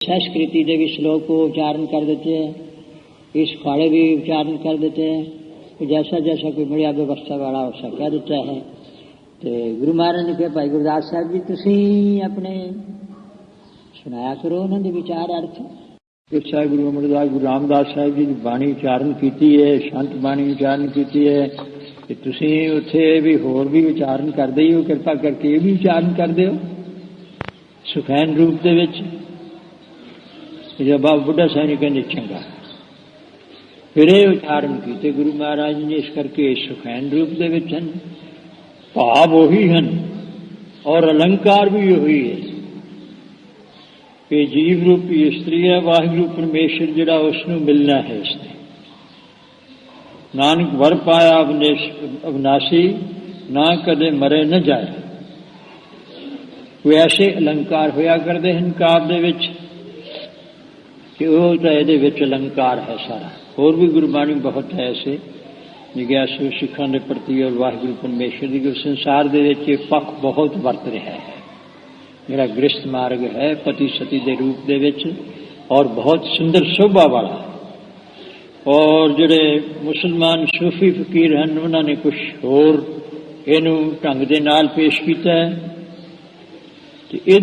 संस्कृति के भी श्लोक को उच्चारण कर देते हैं, इस खाड़े भी उच्चारण कर देते हैं। जैसा जैसा कोई बढ़िया व्यवस्था वाला वैसा कह देता है। तो गुरु महाराज ने कहा, भाई गुरदास साहब जी तुसी अपने सुनाया करो उन्होंने विचार अर्थ। साहब गुरु अमरदास गुरु रामदास साहब जी की बाणी उच्चारण की है, शांत बाणी उच्चारण की है। तुसी उत्थे भी होर भी उच्चारण करते ही हो, कृपा करके ये भी उच्चारण कर दिओ सुखैन रूप दे विच। जब बाबा बुढ़ा साहब ने कहते चंगा, फिर ये उच्चारण किए गुरु महाराज ने। इस करके सुखैन रूप दे विच हन, भाव उही हन और अलंकार भी उही है कि जीव रूपी इस्त्री है, वाहिगुरु परमेश्वर जिहड़ा उसनूं मिलना है। इसने नानक वर पाया अविनाशी, ना कदे मरे न जाए। कोई ऐसे अलंकार होया करते हैं काव्य दे विच कि वो तो ये अलंकार है सारा। होर भी गुरबाणी बहुत है ऐसे जिज्ञासु सिखों के प्रति और वाहिगुरु परमेश्वर की संसार के पक्ष बहुत वरत रहा है। मेरा गृहस्थ मार्ग है पति सती के रूप दे विच और बहुत सुंदर शोभा वाला। और जोड़े मुसलमान सूफी फकीर हैं उन्होंने कुछ होर इनू ढंग दे नाल पेश किया है। तो ये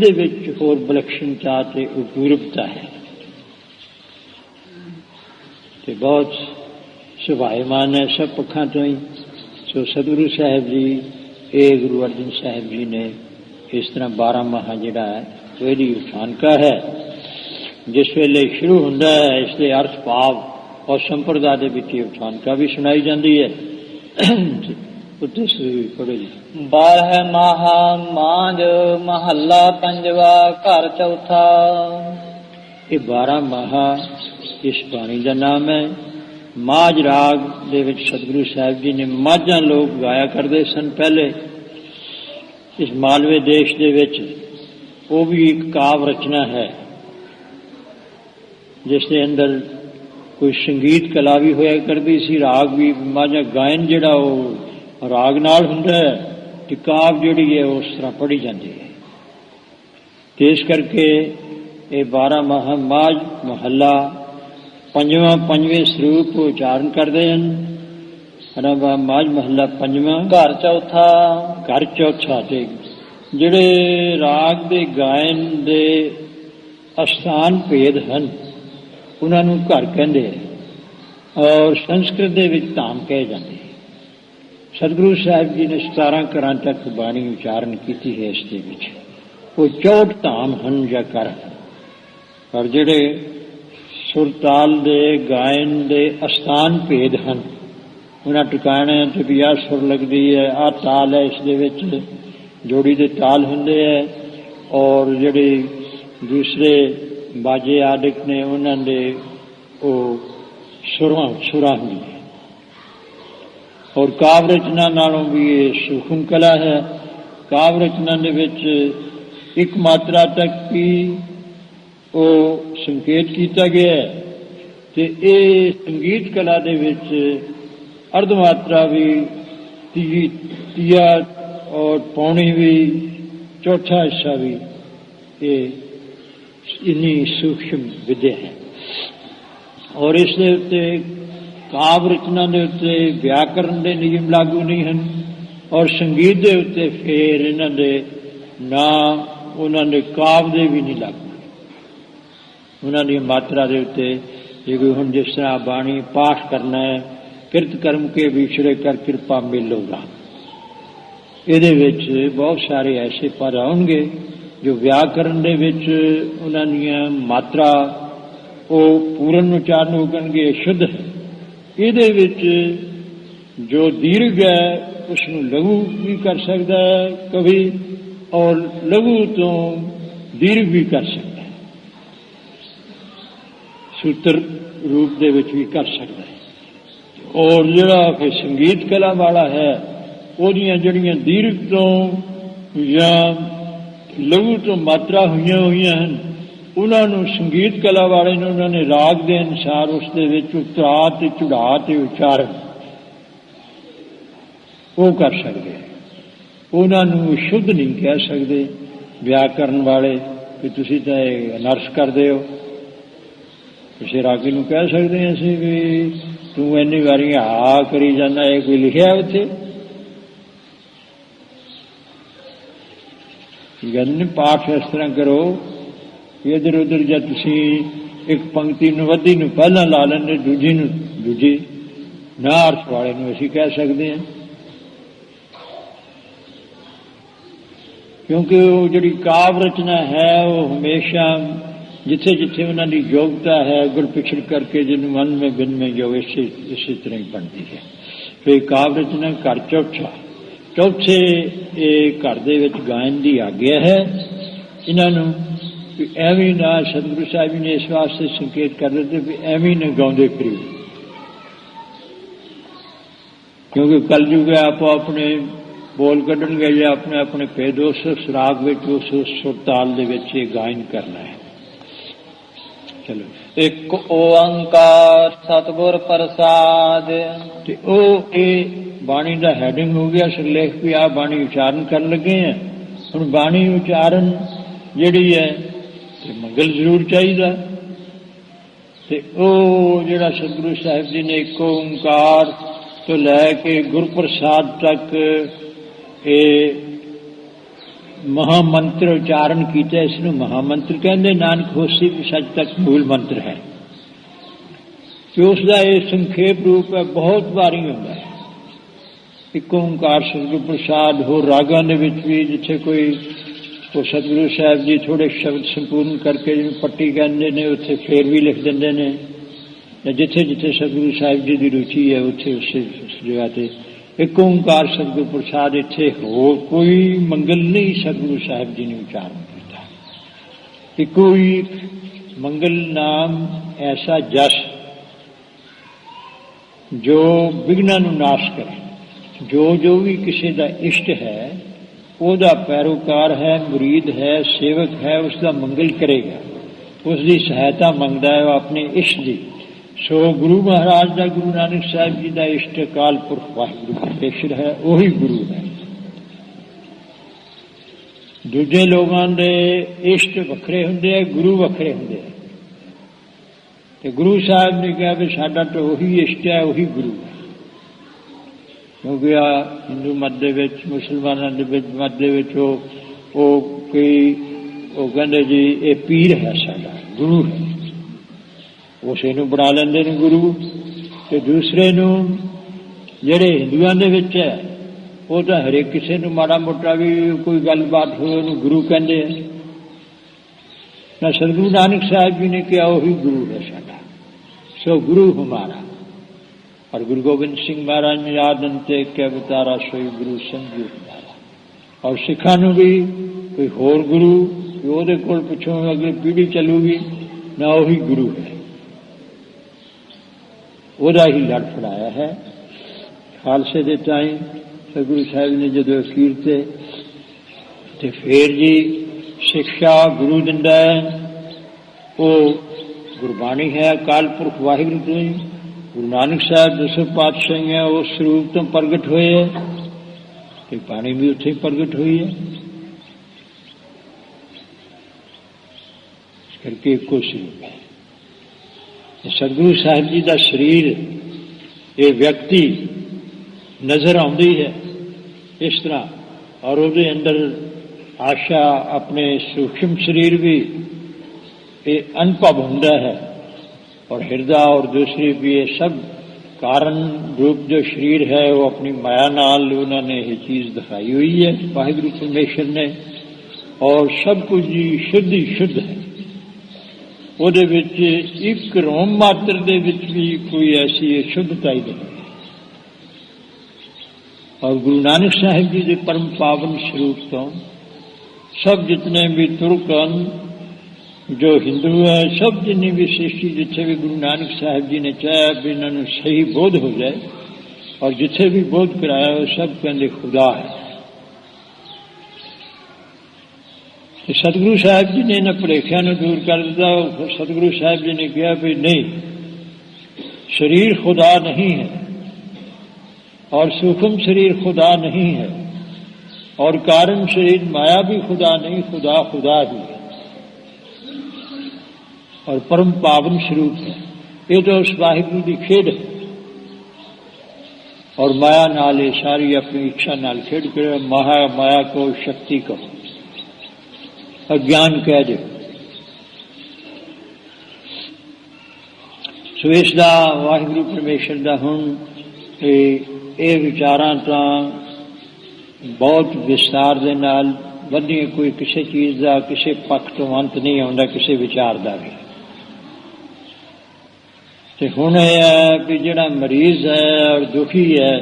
होर विलक्षणता ते अपूर्वता है, तो बहुत सुभायमान है सब पक्षों तो ही। सो सतगुरु साहब जी ये गुरु अर्जन साहब जी ने इस तरह 12 माह जिहड़ा है तो यदी उठानका है जिस वेले शुरू होंदा है, इसके अर्थ भाव और संप्रदाय के विच उठानका भी सुनाई जाती है। उत्ते पढ़ो जी। 12 माह मांझ महला पंजवा घर चौथा। ये 12 माह इस बाणी का नाम है। माझ राग दे विच सतगुरु साहब जी ने माझां लोग गाया करते सन पहले। इस मालवे देश दे विच वो भी एक काव्य रचना है जिसके अंदर कोई संगीत कला भी होया करती सी, राग भी माझा गायन जिहड़ा वो राग नाल हुंदा है ते काव्य जिहड़ी है उस तरह पढ़ी जाती है। तो इस करके ये 12 माह माझ महला पंजवें स्वरूप उच्चारण करते हैं। माझ महला पंजवां घर चौथा। घर चौथा ते जिहड़े राग दे गायन दे अस्थान भेद हैं उन्होंने घर कहते हैं और संस्कृत दे विच धाम कहे जाते हैं। सतगुरु साहब जी ने 17 घरां तक बाणी उच्चारण की है। इसके विच वो 64 धाम हैं या कर हैं, पर जिहड़े सुरताल दे गायन दे अस्थान भेद हैं उन्हें टिकाने तो भी आ सुर लगती है, आ ताल है, इस जोड़ी के ताल होंगे है और जिहड़े दूसरे बाजे आदिक ने उन्होंने वो सुरां होंगी है। और काव्य रचना नालों भी ये सूक्ष्म कला है। काव्य रचना दे विच एक मात्रा तक भी वो संकेत किया गया है। तो ये संगीत कला दे विच अर्धमात्रा भी तीया और पौनी भी चौथा हिस्सा भी ये इन्नी सूक्ष्म विद्या है। और इस दे उत्ते काव्य रचना दे उत्ते व्याकरण के नियम लागू नहीं हैं और संगीत के उत्ते फिर इन्हां दे ना उन्होंने काव्य दे भी नहीं लागू। उन्होंने मात्रा के उत्ते जो हम जिस तरह बाणी पाठ करना है, किरत कर्म के विछड़े कर कृपा मिलोगा, ये बहुत सारे ऐसे पद आउणगे जो व्याकरण दे विच उन्होंने मात्रा वो पूर्ण उच्चारण होणगे शुद्ध है। ये जो दीर्घ है उसनूं लघु भी कर सकता है कभी और लघु तो दीर्घ भी कर सकता है, सूत्र रूप दे विच भी कर सकता है। और जिहड़ा फिर संगीत कला वाला है उहदियां जिहड़ियां दीर्घ तो या लघु तो मात्रा हुई हैं उन्होंने संगीत कला वाले ने उन्होंने राग के अनुसार उसके उतरा ते चढ़ा ते उच्चारण वो कर सकते। उन्होंने शुद्ध नहीं कह सकते व्याकरण वाले कि तुसी तो अनर्थ करते हो। किसी रागी नूं कह सकते हैं असीं भी तू इन्नी वारी हा करी जाना, ये कोई लिखिया उत्थे? गल नहीं, पाठ इस तरह करो कि इधर उधर जब तुसी एक पंक्ति नवद्दी नूं पहला ला लेंदे, दूजी नूं दूजी, ना अर्थ वाले नूं असीं कह सकते हैं। क्योंकि वो जिहड़ी काव्य रचना है वो हमेशा जिथे जिथे उन्होंने योग्यता है गुर पिछड़ करके जिन मन में बिन में जो इसी तरह ही बनती है। तो काव्य रचना घर चौथा चौथे घर दे विच गायन की आग्या है। इन्हों एवं ना सतगुरु साहब जी ने इस वास्ते संकेत कर दिते भी एवं ने गाँदे फिरो, क्योंकि कलयुग है आपो अपने बोल कढ़न गए अपने अपने भेद उस सुराग में उस सुर ताल दे विच गायन करना है। चलो, एक ओंकार सतगुर प्रसाद। तो बाणी का हैडिंग हो गया, सिरलेख भी आ बाणी उच्चारण कर लगे हैं। हुण बाणी उच्चारण जिहड़ी है ते मंगल जरूर चाहिए। ते ओ जिहड़ा सतगुरु साहिब जी ने एक ओंकार तो लैके गुरप्रसाद तक ये महामंत्र उच्चारण किया, इसनूं महामंत्र कहते। नानक होसी भी सच तक मूल मंत्र है कि उसका ये संखेप रूप है, बहुत बारी होता है। एक ओंकार सतगुरु प्रसाद हो रागां दे विच भी जिथे कोई वो सतगुरु साहब जी थोड़े शब्द संपूर्ण करके जिवें पट्टी कहते हैं उत्थे फेर भी लिख देंगे ने, जिथे जिथे सतगुरु साहब जी की रुचि है उत्थे उस जगह पर एक ओंकार सतगुरु प्रसाद। इत्थे होर कोई मंगल नहीं सतगुरु साहब जी ने उच्चारण किया कि कोई मंगल नाम ऐसा जस जो विघ्नां नूं नाश करे। जो भी किसी का इष्ट है, उसका पैरोकार है, मुरीद है, सेवक है, उसका मंगल करेगा, उसकी सहायता मंगता है अपने इष्ट की। सो गुरु महाराज का, गुरु नानक साहब जी का इष्ट अकाल पुरख वाहिगुरु परमेश्वर है, वही गुरु है। दूजे लोगों के इष्ट वखरे होंगे, गुरु वखरे होंगे। तो गुरु साहब ने कहा भी साडा तो वही इष्ट है, वही गुरु है। क्योंकि आ हिंदू मत दे विच, मुसलमानों के मत दे विच वो कोई वो कहते जी ये पीर है साडा, गुरु है, उसे नूं बना लेंदे ने गुरु। ते दूसरे नूं जिहड़े हिंदुआं दे विच है वो तो हरेक किसी नूं माड़ा मोटा भी कोई गलबात होवे उहनूं गुरु कहंदे हैं। ना सतगुरु नानक साहब जी ने कहा वही गुरु है साडा, सो गुरु हमारा। और गुरु गोबिंद सिंह महाराज ने याद अंते के अवतारा सोई गुरु संजू हमारा। और सिखां नूं भी कोई होर गुरु कि उहदे कोल पिछों अगली पीढ़ी चलूगी ना, वही गुरु है, वह ही लड़ फड़ाया है। खालसे के टाइम सतगुरु साहब ने जो अखीर ते फिर जी शिक्षा गुरु दिंदा है, वो गुरबाणी है, अकाल पुरख वाहिगुरू तो ही गुरु नानक साहब दसों पातशाही है उस रूप तो प्रगट हुए है, तो बाणी भी उत्थे प्रगट हुई है। इस करके एको स्वरूप है। सतगुरु साहिब जी का शरीर ये व्यक्ति नजर आती है इस तरह, और उसके अंदर आशा अपने सूक्ष्म शरीर भी ये अनुभव होता है, और हृदय और दूसरी भी ये सब कारण रूप जो शरीर है वो अपनी माया नाल उन्होंने ये चीज दिखाई हुई है वाहिगुरू परमेश्वर ने। और सब कुछ जी शुद्ध ही शुद्ध है, ਉਹਦੇ ਵਿੱਚ ਇੱਕ ਰੋਮ ਮਾਤਰ ਦੇ ਵਿੱਚ ਵੀ ਕੋਈ ਐਸੀ शुद्धता ही नहीं। और गुरु नानक साहिब जी के परम पावन स्वरूप तो सब जितने भी तुर्कन जो हिंदू है, सब जितनी भी सृष्टि जिथे भी गुरु नानक साहिब जी ने चाहा भी इन्होंने सही बोध हो जाए, और जिथे भी बोध कराया वो सब कहते खुदा है। सतगुरु साहब जी ने इन भुलेखियां दूर कर दिया। सतगुरु साहब जी ने कहा भी नहीं, शरीर खुदा नहीं है और सूक्ष्म शरीर खुदा नहीं है, और कारण शरीर माया भी खुदा नहीं, खुदा खुदा ही है। और परम पावन स्वरूप है। ये तो उस वाहिगुरु की खेड है और माया नाल ये सारी अपनी इच्छा नाल खेड कर माया को शक्ति कहो, अज्ञान कह दो। सो इसका वाहिगुरु परमेश्वर का हुण ये विचारां तां बहुत विस्तार दे नाल वधिए कोई किसी चीज़ का किसी पक्ष तो अंत नहीं आउंदा, किसी विचार का भी। तो हुण यह है कि जिहड़ा मरीज है और दुखी है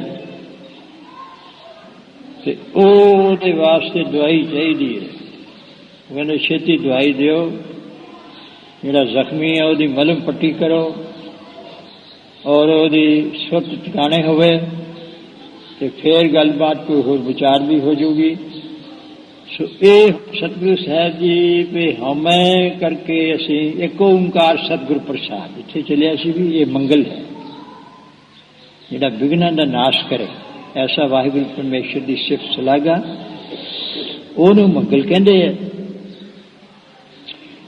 तो उहदे वास्ते दवाई चाहिदी है। कहते छेती दवाई दिओ, जिहड़ा जख्मी है उसकी मलम पट्टी करो और उसकी सुरत ठिकाने होवे तो फिर गलबात कोई होर विचार भी हो जाऊगी। सो ये सतगुरु साहब जी भी हमें करके असी एक ओंकार सतगुरु प्रसाद इत्थे चलिया सी भी ये मंगल है जिहड़ा विघ्नां दा नाश करे। ऐसा वाहिगुरु परमेश्वर की सिफत सलागा ओनू मंगल कहंदे है।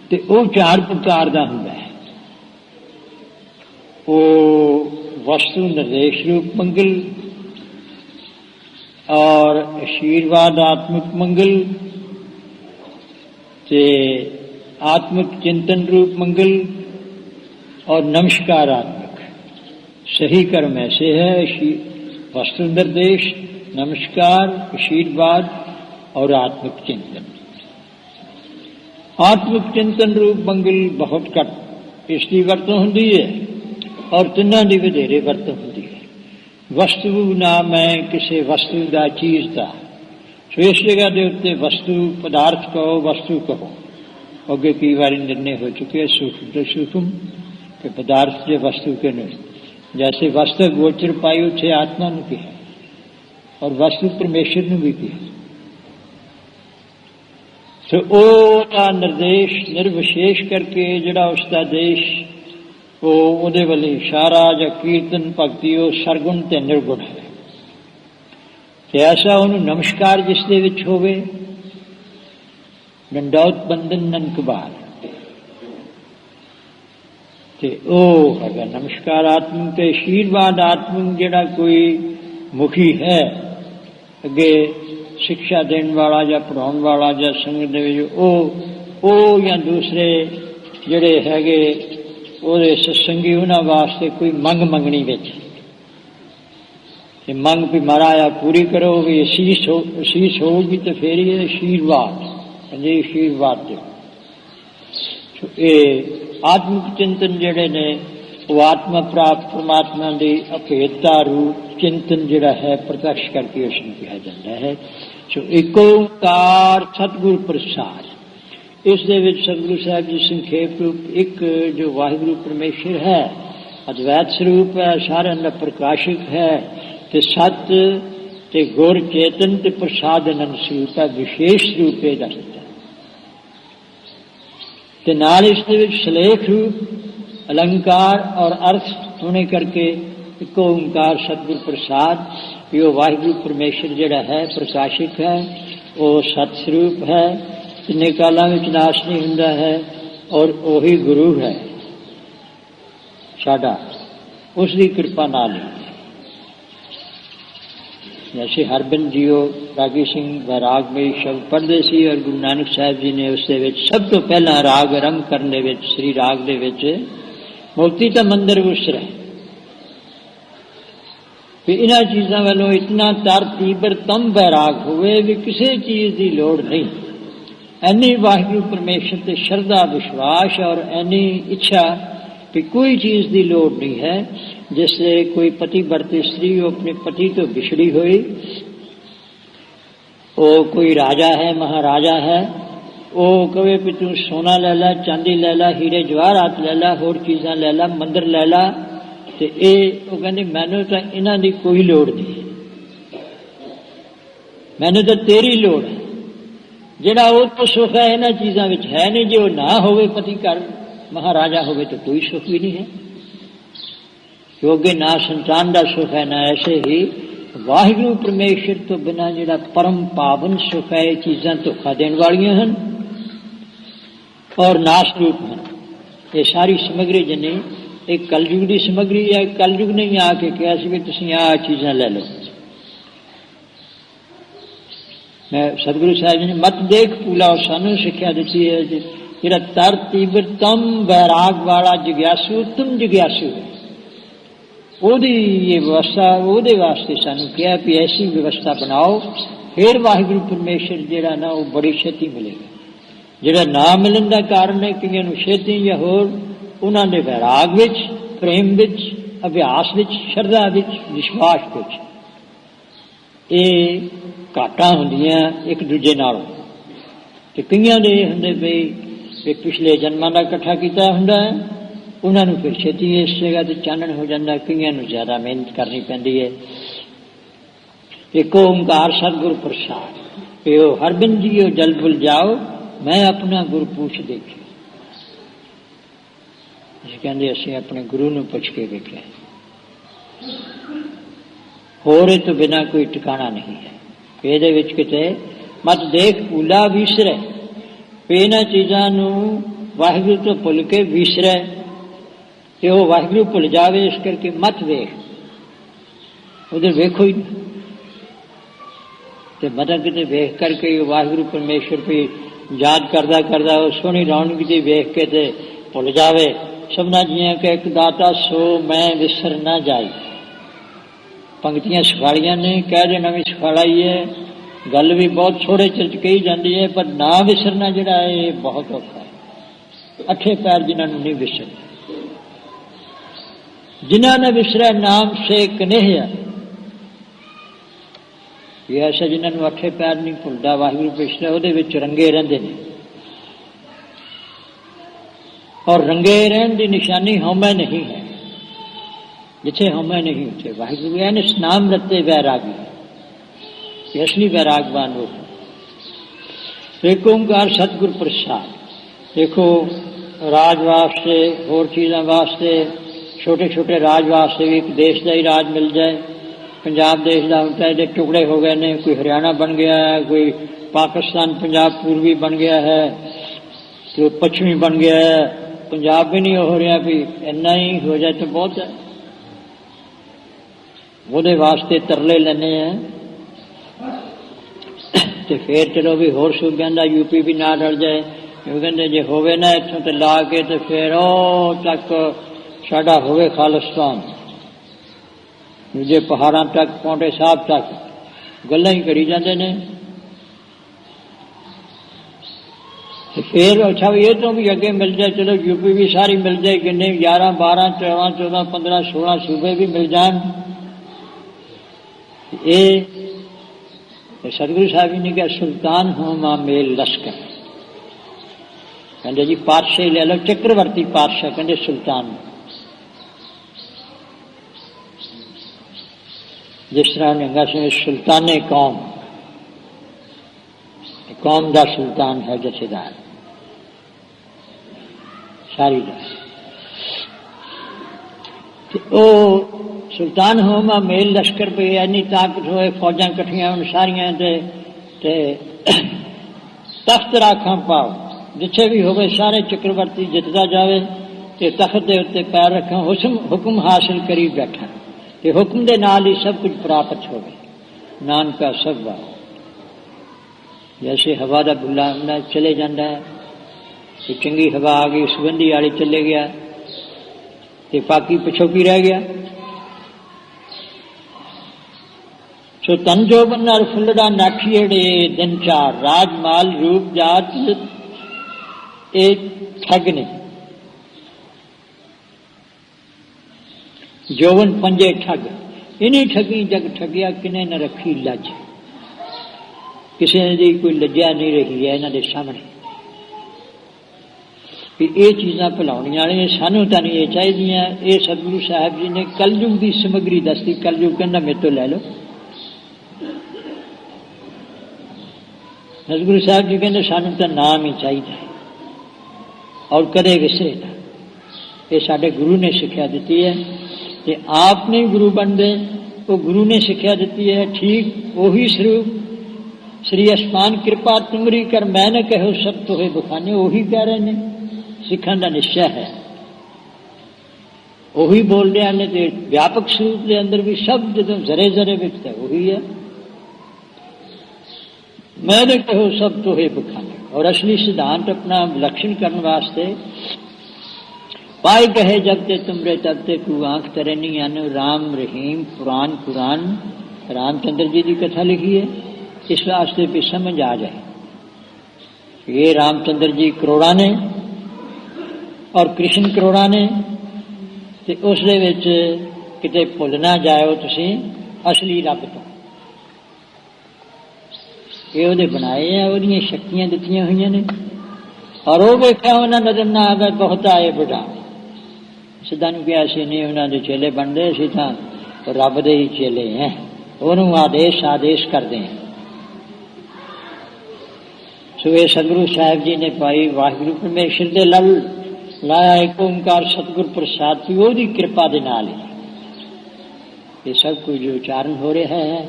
ते ओ 4 प्रकार का हुंदा है। वो वस्तु निर्देश रूप मंगल और आशीर्वादात्मक मंगल ते आत्मिक चिंतन रूप मंगल और नमस्कारात्मक। सही कर्म ऐसे है वस्तु निर्देश, नमस्कार, आशीर्वाद और आत्मिक चिंतन। आत्मिक चिंतन रूप मंगल बहुत घट इसकी वरतों होंदी है और तिन्हां दी वधेरे वरतों होंदी है। वस्तु नाम है किसी वस्तु का चीज का। सो इस जगह के उत्ते वस्तु पदार्थ कहो, वस्तु कहो। अगे कई बार निर्णय हो चुके हैं सूक्ष्म तो सूक्ष्म के पदार्थ के वस्तु के नहीं। जैसे वस्तु गोचर पाई उसे आत्मा ने कहा और वस्तु परमेश्वर ने भी कहा। तो वो निर्देश निर्विशेष करके जिहड़ा उसका देश वो वाले इशारा या कीर्तन भगती वो सरगुण ते निर्गुण है। तो ऐसा उन्होंने नमस्कार जिसदे विच होवे, दंडौत बंदन ननकबार ते ओ है नमस्कार आत्मक। ते आशीर्वाद आत्मक जिहड़ा कोई मुखी है अगे शिक्षा देने वाला या पढ़ाने वाला या संगत दे विच ओ या दूसरे जिहड़े हैगे ਉਹਦੇ सत्संगी उन्होंने वास्ते कोई मंग मंगनी विच मंग भी महाराज पूरी करो भी असीस होगी तो फिर ही आशीर्वाद जी आशीर्वाद दो। ये आत्मिक चिंतन जिहड़े ने वो आत्मा प्राप्त परमात्मा की अभेदता रूप चिंतन जिहड़ा है प्रत्यक्ष करके उसमें कहा जाता है। सो एक ओंकार सतगुरु प्रसाद। इस दे विच सतगुरु साहब जी संखेप रूप एक जो वाहिगुरु परमेश्वर है अद्वैत स्वरूप है, सारे का प्रकाशक है ते सत ते गुर चेतन ते प्रसाद आनंद स्वरूप है, विशेष रूप है दसदा ते नाल इस दे विच सलेख रूप अलंकार और अर्थ होने करके एक ओंकार सतगुरु प्रसाद। यो वाहिगुरु परमेश्वर जिहड़ा है प्रकाशक है, वो सत स्वरूप है, तिन्ने कालों में नाश नहीं हुंदा है और वही गुरु है साडा, उसकी कृपा नाल। जैसे हरबिंद जीओ रागी सिंह वैराग में शब्द पढ़ते सी और गुरु नानक साहब जी ने उस सब तो पहला राग आरंभ करने विच श्री राग दे विच मुक्ति का मंदिर उसरा भी इन्हां चीज़ों वालों इतना तर तीव्र तम वैराग हुए भी किसी चीज़ की लोड़ नहीं। एनी वाहिगुरु परमेश्वर से श्रद्धा विश्वास और एनी इच्छा कि कोई चीज़ की लोड़ नहीं है। जिससे कोई पति बढ़ती स्त्री अपने पति तो बिछड़ी हुई, वो कोई राजा है महाराजा है, वो कहे भी तू सोना ले ला, चांदी ले ला, हीरे जवाहरात ले ला, होर चीज़ां ले ला, मंदिर ले ला, तो ये वो कहते मैनू तो इन्हां दी कोई लोड़ नहीं, मैनू तो तेरी लोड़ है। जिहड़ा वो तो सुख है इन्हां चीज़ां विच है नहीं, जो ना होवे पति घर महाराजा होवे तो कोई सुख भी नहीं है, क्योंकि ना संतान का सुख है ना ऐसे ही वाहिगुरु परमेश्वर तो बिना जिहड़ा परम पावन सुख है चीज़ां धोखा देने वालियां हैं और नाश रूप हैं। ये सारी समग्री जिन्नी एक कलयुग की समग्री है। कलयुग ने ही आके कहा भी तुसीं आ चीज़ां लै लो। मैं सतगुरु साहब जी ने मत देख पूला सानू सिक्ख्या दी है जिहड़ा तर तीव्रतम वैराग वाला जिग्यासु तुम जिग्यासु है, ओदी ये व्यवस्था ओदे वास्ते सानू कहा भी ऐसी व्यवस्था बनाओ, फिर वाहिगुरु परमेश्वर जिहड़ा ना वो बड़ी छेती मिलेगा। जिहड़ा ना मिलन का कारण है कईयां नूं छेती या होर उन्हां दे वैराग विच, प्रेम विच, अभ्यास विच, शरधा विच, विश्वास विच ये घाटां हुंदियां एक दूजे नालों। ते कईयां दे हुंदे भी पिछले जन्मां दा इकट्ठा कीता हुंदा है, उन्हां नूं फिर छेती इस जगह ते चानण हो जांदा, कईयां नूं ज़्यादा मेहनत करनी पैंदी है। एक ओंकार सतगुर प्रसाद यो हर बिन जियो जल बुल जाओ, मैं अपना गुरु पूछ देखियो। कहते असीं अपने गुरु नूं पुछ के वेखिया, होर इह तो बिना कोई ठिकाना नहीं है। ਇਹਦੇ ਵਿੱਚ ਕਿਤੇ मत देख भूला विसरै, इन्हां चीज़ां नूं वाहिगुरू तो भुल के विसरै ते वो वाहिगुरू भुल जावे, इस करके मत वेख उधर वेखो ही ते मतलब किते वेख करके वाहिगुरू परमेश्वर पे याद करदा करदा वो सोहनी रौनक जी वेख के ते भुल जावे। सबना जियां के एक दाता सो मैं विसर ना जाई, पंक्तियां सिखालियां ने, कह देना भी सिखाला ही है, गल भी बहुत छोड़े चिर कही जाती है, पर ना विसरना जिहड़ा है बहुत औखा है। अठे पैर जिन्हां नूं नहीं विसर, जिन्हां ने विसरा नाम से कनेहिया, ये ऐसा जिन्हां नूं अठे पैर नहीं भुलदा वाहिगुरू विसरा, उहदे विच रंगे रहिंदे ने। और रंगे रहन की निशानी हौमै नहीं है, जिथे हौमै नहीं उठे वाहिगुरू है। नाम रते वैरागी, असली वैरागवान हो। एक ओंकार सतगुर प्रसाद, देखो राज वास्ते होर चीज़ों वास्ते, छोटे छोटे राज वास्ते भी एक देश का ही राज मिल जाए। पंजाब देश का होता है, टुकड़े हो गए ने, कोई हरियाणा बन गया है, कोई पाकिस्तान पंजाब पूर्वी बन गया है, कोई पश्चिमी बन गया है, पंजाब भी नहीं हो रहा भी इन्ना ही हो जाए तो बहुत है। वो वास्ते तरले लेने हैं तो फिर चलो भी होर सूबे का यूपी भी ना रल जाए, क्यों कहते जे होवे ना इत्थों तो ला के तो फिर ओ तक साडा होवे खालिस्तान, दूजे पहाड़ों तक पौंटे साहब तक गल्लां ही करी जाते हैं। तो फिर अच्छा ये तो भी अगे मिल जाए, चलो यूपी भी सारी मिल जाए, किन्ने 11 12 13 14 15 16 सूबे भी मिल जान। ये सतगुरु साहब जी ने कहा सुल्तान हो मां मेल लश्कर, कहते जी पातशाही ले लो, चक्रवर्ती पातशाह कहते सुल्तान, जिस तरह निहंगा सिंह सुल्ताने कौम, कौम का सुल्तान है जथेदार सारी का। सुल्तान हो मां मेल लश्कर पे इन्नी ताकत होए, फौजा कट्ठियां होण सारियां ते तख्त राखां पाओ, जिथे भी होवे सारे चक्रवर्ती जितदा जावे ते तख्त दे उत्ते पैर रखां, हुक्म हासिल करी बैठा ते हुक्म दे नाल ही सब कुछ प्राप्त होवे। नानका सब वा जैसे हवा का बुला चले जाता है, तो चंगी हवा आ गई सुगंधी वाली चले गया ते बाकी पिछोकी रह गया। सो तन जो बन्नार फुलड़ा नाठियड़े दिन चार, राजमाल रूप जात एक ठग ने, जोवन पंजे ठग, इन्हीं ठगी जग ठगिया किने न रखी लज, किसी की कोई लज्जा नहीं रही है इन्हों के सामने कि ये चीज़ां भुलाउणियां ने सानू तो नहीं ये चाहिए। ये सतगुरु साहब जी ने कलयुग की समग्री दसती, कलयुग कहना मेरे तो लै लो। सतगुरु साहब जी कहते सानू तो नाम ही चाहिए और कदे विसरे ना, ये साडे गुरु ने सिक्ख्या दी है। ते आप नहीं गुरु बनते, वो गुरु ने सिक्ख्या दी है। ठीक वही स्वरूप श्री अस्मान कृपा तुमरी कर मैं न कहो सब तोहे बखाने, वही कह रहे हैं, सिखन का निश्चय है। ਉਹੀ ਬੋਲ ਰਿਹਾ ਨੇ, ਤੇ ਵਿਆਪਕ ਸਰੂਪ ਦੇ ਅੰਦਰ ਵੀ ਸਭ ਜਦੋਂ ਜ਼ਰੇ ਜ਼ਰੇ ਵਿੱਚ ਹੈ ਉਹੀ ਹੈ। मैंने कहो सब तो है बखाने। और असली सिद्धांत अपना विलक्षण करने वास्ते पाए कहे जब ते तुमरे तब ते तू आंख तेरे नहीं आने। राम रहीम पुराण कुरान रामचंद्र जी की कथा लिखी है, इस वास्ते भी समझ आ जाए। ये रामचंद्र जी करोड़ा ने और कृष्ण करोड़ा ने, ते उस दे विच किते भुल ना जाओ तुसीं असली रब तो। ये ਉਹਦੇ बनाए हैं, ਉਹਦੀਆਂ शक्तियां ਦਿੱਤੀਆਂ ਹੋਈਆਂ ਨੇ। और ਉਹ ਵੇਖਿਆ ਉਹਨਾਂ ਨਜ਼ਰ ਨਾ ਆਵੇ ਬਹੁਤ ਆਏ ਬੁਢਾ। ਸਿੱਧਾ ਨੂੰ ਕਿਹਾ ਸੀ ਨਹੀਂ ਉਹਨਾਂ ਦੇ ਚੇਲੇ ਬਣਦੇ, ਅਸੀਂ ਤਾਂ ਰੱਬ ਦੇ ਹੀ ਚੇਲੇ हैं, ਉਹਨੂੰ ਆਦੇਸ਼ ਕਰਦੇ हैं। ਸੋ ਇਹ ਸਤਿਗੁਰੂ ਸਾਹਿਬ ਜੀ ਨੇ ਭਾਈ ਵਾਹਿਗੁਰੂ ਪਰਮੇਸ਼ਰ ਦੇ ਲਲ ਲਾਇਆ ਇੱਕ ਓਂਕਾਰ ਸਤਿਗੁਰ ਪ੍ਰਸਾਦ ਦੀ ਉਹਦੀ ਕਿਰਪਾ ਦੇ ਨਾਲ ਹੀ ਇਹ ਸਭ ਕੁਝ ਜੋ ਉਚਾਰਨ ਹੋ ਰਿਹਾ ਹੈ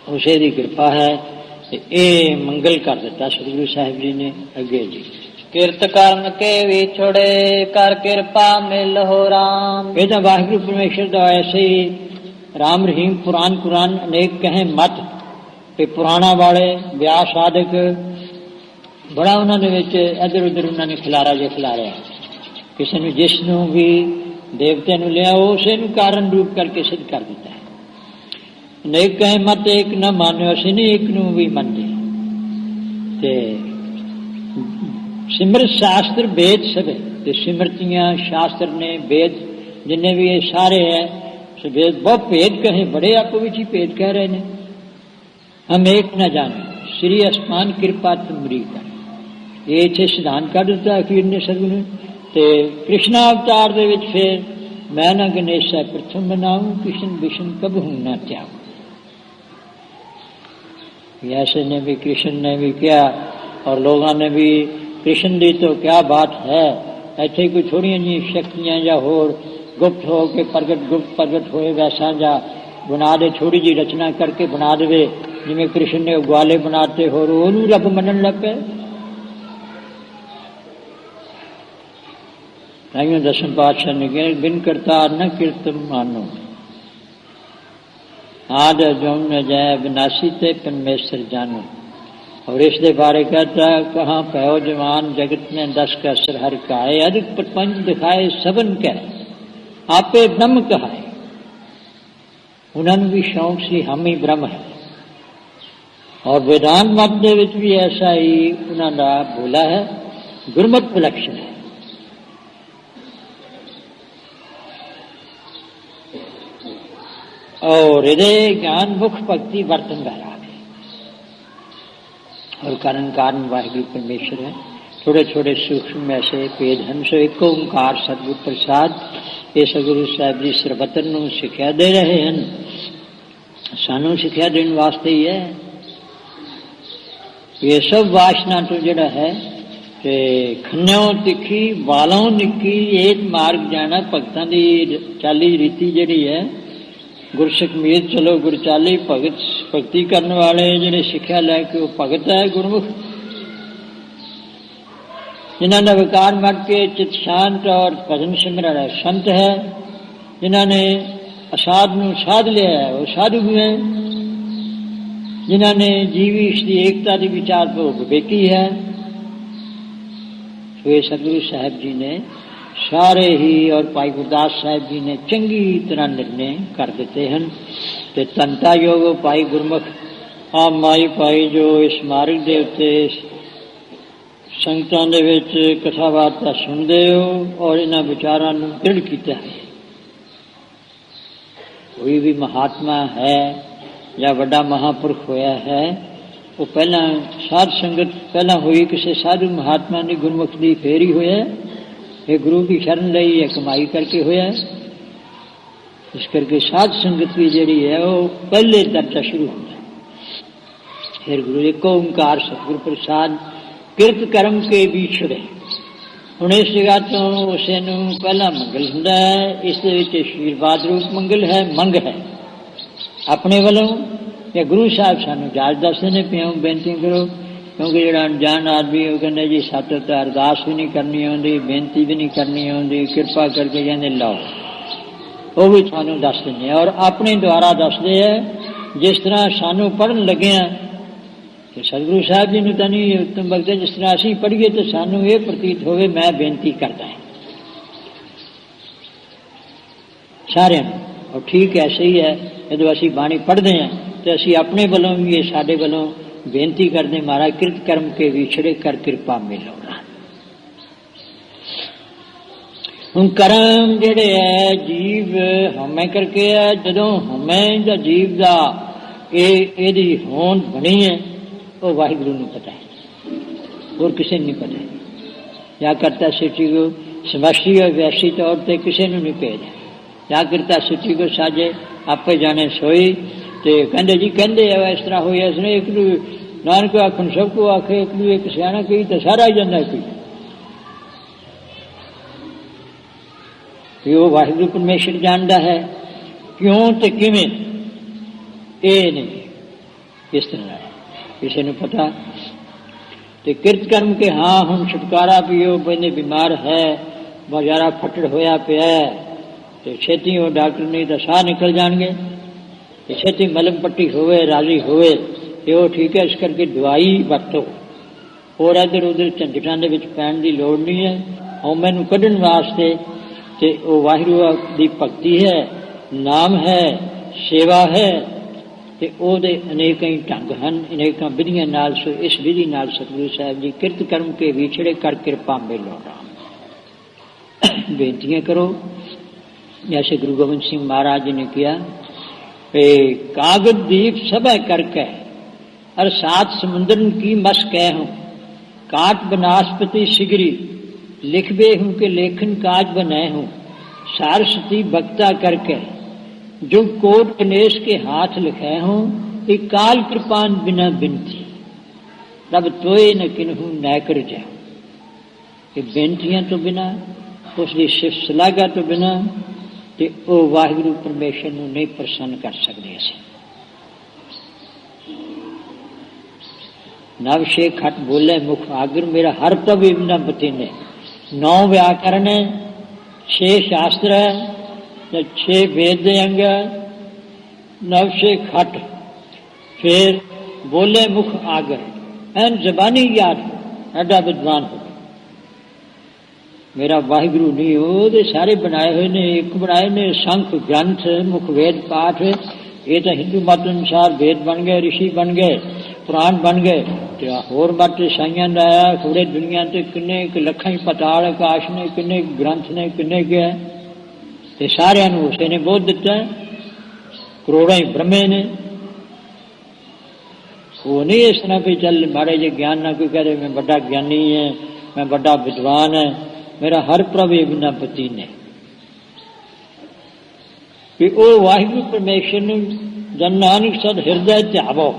ਉਸੇ ਦੀ ਕਿਰਪਾ ਹੈ। ਇਹ ਮੰਗਲ ਕਰ ਦਿੱਤਾ ਸਤਿਗੁਰੂ ਸਾਹਿਬ ਜੀ ਨੇ। ਅੱਗੇ ਜੀ ਕਿਰਤ ਕਰਨ ਕੇ ਵਿਛੜੇ ਕਰ ਕਿਰਪਾ ਮਿਲ ਹੋ ਰਾਮ। ਇਹ ਤਾਂ ਵਾਹਿਗੁਰੂ ਪਰਮੇਸ਼ਰ ਦਾ ਐਸੇ ਹੀ ਰਾਮ ਰਹੀਮ ਪੁਰਾਣ ਕੁਰਾਨ ਅਨੇਕ ਕਹੇ ਮਤ ਤੇ ਪੁਰਾਣਾ ਵਾਲੇ ਵਿਆਹ ਸਾਧਕ ਬੜਾ ਉਹਨਾਂ ਦੇ ਵਿੱਚ ਇੱਧਰ ਉੱਧਰ ਉਹਨਾਂ ਨੇ ਖਿਲਾਰਾ ਜਿਹਾ ਖਿਲਾਰਿਆ। ਕਿਸੇ ਨੂੰ ਜਿਸ ਨੂੰ ਵੀ ਦੇਵਤੇ ਨੂੰ ਲਿਆ ਉਸੇ ਨੂੰ ਕਾਰਨ ਰੂਪ ਕਰਕੇ ਸਿੱਧ ਕਰ ਦਿੱਤਾ। ਅਨੇਕ ਕਹੇ ਮਤ ਇੱਕ ਨਾ ਮਾਨਿਓ, ਅਸੀਂ ਨਹੀਂ ਇੱਕ ਨੂੰ ਵੀ ਮੰਨਦੇ। ਤੇ ਸਿਮਰਤ ਸ਼ਾਸਤਰ ਵੇਦ ਸਭ ਤੇ ਸਿਮਰਤੀਆਂ ਸ਼ਾਸਤਰ ਨੇ ਵੇਦ ਜਿੰਨੇ ਵੀ ਇਹ ਸਾਰੇ ਹੈ ਸੋ ਵੇਦ ਬਹੁਤ ਭੇਦ ਕਹੇ, ਬੜੇ ਆਪੋ ਵਿੱਚ ਹੀ ਭੇਦ ਕਹਿ ਰਹੇ ਨੇ। ਹਮ ਇੱਕ ਨਾ ਜਾਣੇ ਸ੍ਰੀ ਅਸਮਾਨ ਕਿਰਪਾ ਤੁਮਰੀ ਕਰ। ਇਹ ਇੱਥੇ ਸਿਧਾਂਤ ਕੱਢ ਦਿੱਤਾ ਅਖੀਰ ਨੇ ਸਤਿਗੁਰੂ ਨੇ। ਤੇ ਕ੍ਰਿਸ਼ਨਾ ਅਵਤਾਰ ਦੇ ਵਿੱਚ ਫਿਰ ਮੈਂ ਨਾ ਗਣੇਸ਼ਾ ਪ੍ਰਥਮ ਬਣਾऊं, कृष्ण विष्णु कब हूं ना त्याग। ऐसे ने भी कृष्ण ने भी किया और लोगों ने भी कृष्ण दी तो क्या बात है। ऐसे कोई थोड़ी जी शक्तियां या होर गुप्त हो के गुप्त प्रगट होए वैसा जा बना दे, थोड़ी जी रचना करके बना दे जिमें कृष्ण ने ग्वाले बनाते हो ओनू रब मनन लग पे। दसम पातशाह ने कहा बिन करता न कीर्तन मानो आद जो न जाए विनाशी ते परमेश्वर जानो। और इसके बारे कहता कहाँ पहो जवान जगत ने 10 का असर हर काए। अधिक प्रपंच दिखाए सबन कह आपे ब्रह्म कहाए। उन्होंने भी शौक सी हम ही ब्रह्म है। और वेदांत मत दे विच भी ऐसा ही उन्होंने बोला है, गुरमत विलक्षण है। और हृदय ज्ञान मुख भक्ति वर्तन का राग है। और कारण वाहिगुरु परमेश्वर है। थोड़े थोड़े सूक्ष्म ऐसे भेद हैं। सो एक ओंकार सतगुरु प्रसाद ये सतगुरु साहब जी सरबतर नूं सिक्ख्या दे रहे हैं। सानू सिक्ख्या देने वास्ते ही है। ये सब वासना तो जड़ा है कि खन्यों तिखी वालों निकी एक मार्ग जाना भगतां दी चाली रीति जड़ी है। गुरसिख मीर चलो गुरचाली भगती करने वाले जिहड़े सिक्ख्या लैके भगत है गुरमुख जिन्होंने विकार मट के चित शांत और भजन सिमरन है संत है। जिन्होंने असाध नूं साध लिया है वो साधु भी है। जिन्होंने जीवी इसकी एकता की विचार पर विवेकी है। तो ये सतगुरु साहब जी ने सारे ही और भाई गुरदास साहब जी ने चंगी तरह निर्णय कर देते हैं। ते तंता योग भाई गुरमुख आप माई भाई जो इस मार्ग के उत्ते संगतां दे विच कथा वार्ता सुनते हो और इन्हां विचारां नूं दृढ़ कीता है। कोई भी महात्मा है या बड़ा महापुरख होया है वो पहला साध संगत पहला हुई किसी साधु महात्मा ने गुरमुख की फेर ही होया। ये गुरु की शरण लई है कमाई करके होया। इस करके साध संगत की जड़ी है वो पहले दर्जा शुरू होता है। फिर गुरु एक ओंकार सतगुरु प्रसाद किरत कर्म के विछड़े। हुण इस जगह तो उसे नूं पहला मंगल हुंदा है। इस दे विच आशीर्वाद रूप मंगल है, मंग है अपने वालों या गुरु साहब सानू जाच दसदे ने पिओ बेनती करो क्योंकि जो अनजान आदमी वो कहते जी सातों तो अरदास भी नहीं करनी आती, बेनती भी नहीं करनी आती, कृपा करके कहते लो, वो भी थानू दस देंगे और अपने द्वारा दसते हैं। जिस तरह सानू पढ़न लगे कि सतगुरु साहब जी ने तो नहीं उत्तम बगते, जिस तरह असीं पढ़िए तो सानू ये प्रतीत होवे मैं बेनती करता है सारे। और ठीक ऐसे ही है, जो असीं बाणी पढ़ते हैं तो असीं अपने वालों भी ये साडे वालों बेनती करते महाराज किरत कर्म के विछड़े कर कृपा मिलो। हुण कर्म जिहड़े है जीव हमें करके है, जदों हमें दा जीव दा इहदी होंद बनी है वो वाहिगुरू नूं पता है, और किसी नहीं पता है। या करता सृष्टि को समष्टि और वैसी तौर पर किसी नूं नहीं भेजा, या करता सृष्टि को साजे आपे जाने सोई। तो कहते जी कहते इस तरह हो इसने एक नानक आखन सबको आखे, एक एक सियाणा कही तो सारा ही जाता कोई। वो वाहिगुरू परमेश्वर जानता है क्यों तो किवें, ये नहीं इस तरह किसी ने पता। तो किरत कर्म के हाँ हम छुटकारा भी हो बंदे बीमार है, बाजारा फटड़ होया पिया है, तो छेती वो डॉक्टर नहीं तो साह निकल जाएंगे, तो छेती मलम पट्टी होवे राजी होवे तो वो ठीक है। इस करके दवाई वरतो और इधर उधर झंझटां दे विच पैण दी लोड़ नहीं है। हौमे नूं कढण वास्ते ते वो वाहिगुरू दी भगती है, नाम है, सेवा है, ते ओहदे अनेक ही ढंग हैं, अनेक विधियां नाल। सो इस विधि नाल सतगुरु साहब जी किरत कर्म के विछड़े कर कृपा मिलो राम। बेनतियां करो जैसे गुरु गोबिंद सिंह महाराज जी ने किया, कागज दीप सब करके और सात समुद्रन की मस कह हूं, काट बनास्पति सिगरी लिखबे हूं के लेखन काज बनाए हूं, सारस्वती भक्ता करके जो कोट गणेश के हाथ लिखे हूं, एक काल कृपान बिना बिनती रब तोए न किन्हू नैकर जा। ये बेनतियां तो बिना, उसकी सिफ सलागा तो बिना ते ओ वाहिगुरू परमेश्वर नूं नहीं प्रसन्न कर सकते। असीं नव छे खट बोले मुख आगर, मेरा हर तब इबना बतीने। 9 व्याकरण है, 6 शास्त्र है, 6 वेद दे अंग, 9 छे खट, फिर बोले मुख आगर, एन जबानी याद हो, एडा विद्वान हो। मेरा वाहिगुरू नहीं हो दे सारे बनाए हुए ने, एक बनाए ने संख ग्रंथ मुख वेद पाठ। ये तो हिंदू मत अनुसार वेद बन गए, ऋषि बन गए, पुराण बन गए। तो होर मत ईसाइयां ने आया थोड़े दुनिया से किन्ने लखां पताल आकाश ने, किन्ने ग्रंथ ने, किन्ने गया तो सारे उसे ने बोध दिता है। करोड़ों ही ब्रह्मे ने, वो नहीं इस तरह भी चल माड़े जे ज्ञान ना कोई कह रहे मैं बड़ा ज्ञानी है, मैं बड़ा विद्वान है, मेरा हर प्रभु बिना पति ने। वो वाहिगुरू परमेश्वर जन नानक सद हिरदे ध्यावो,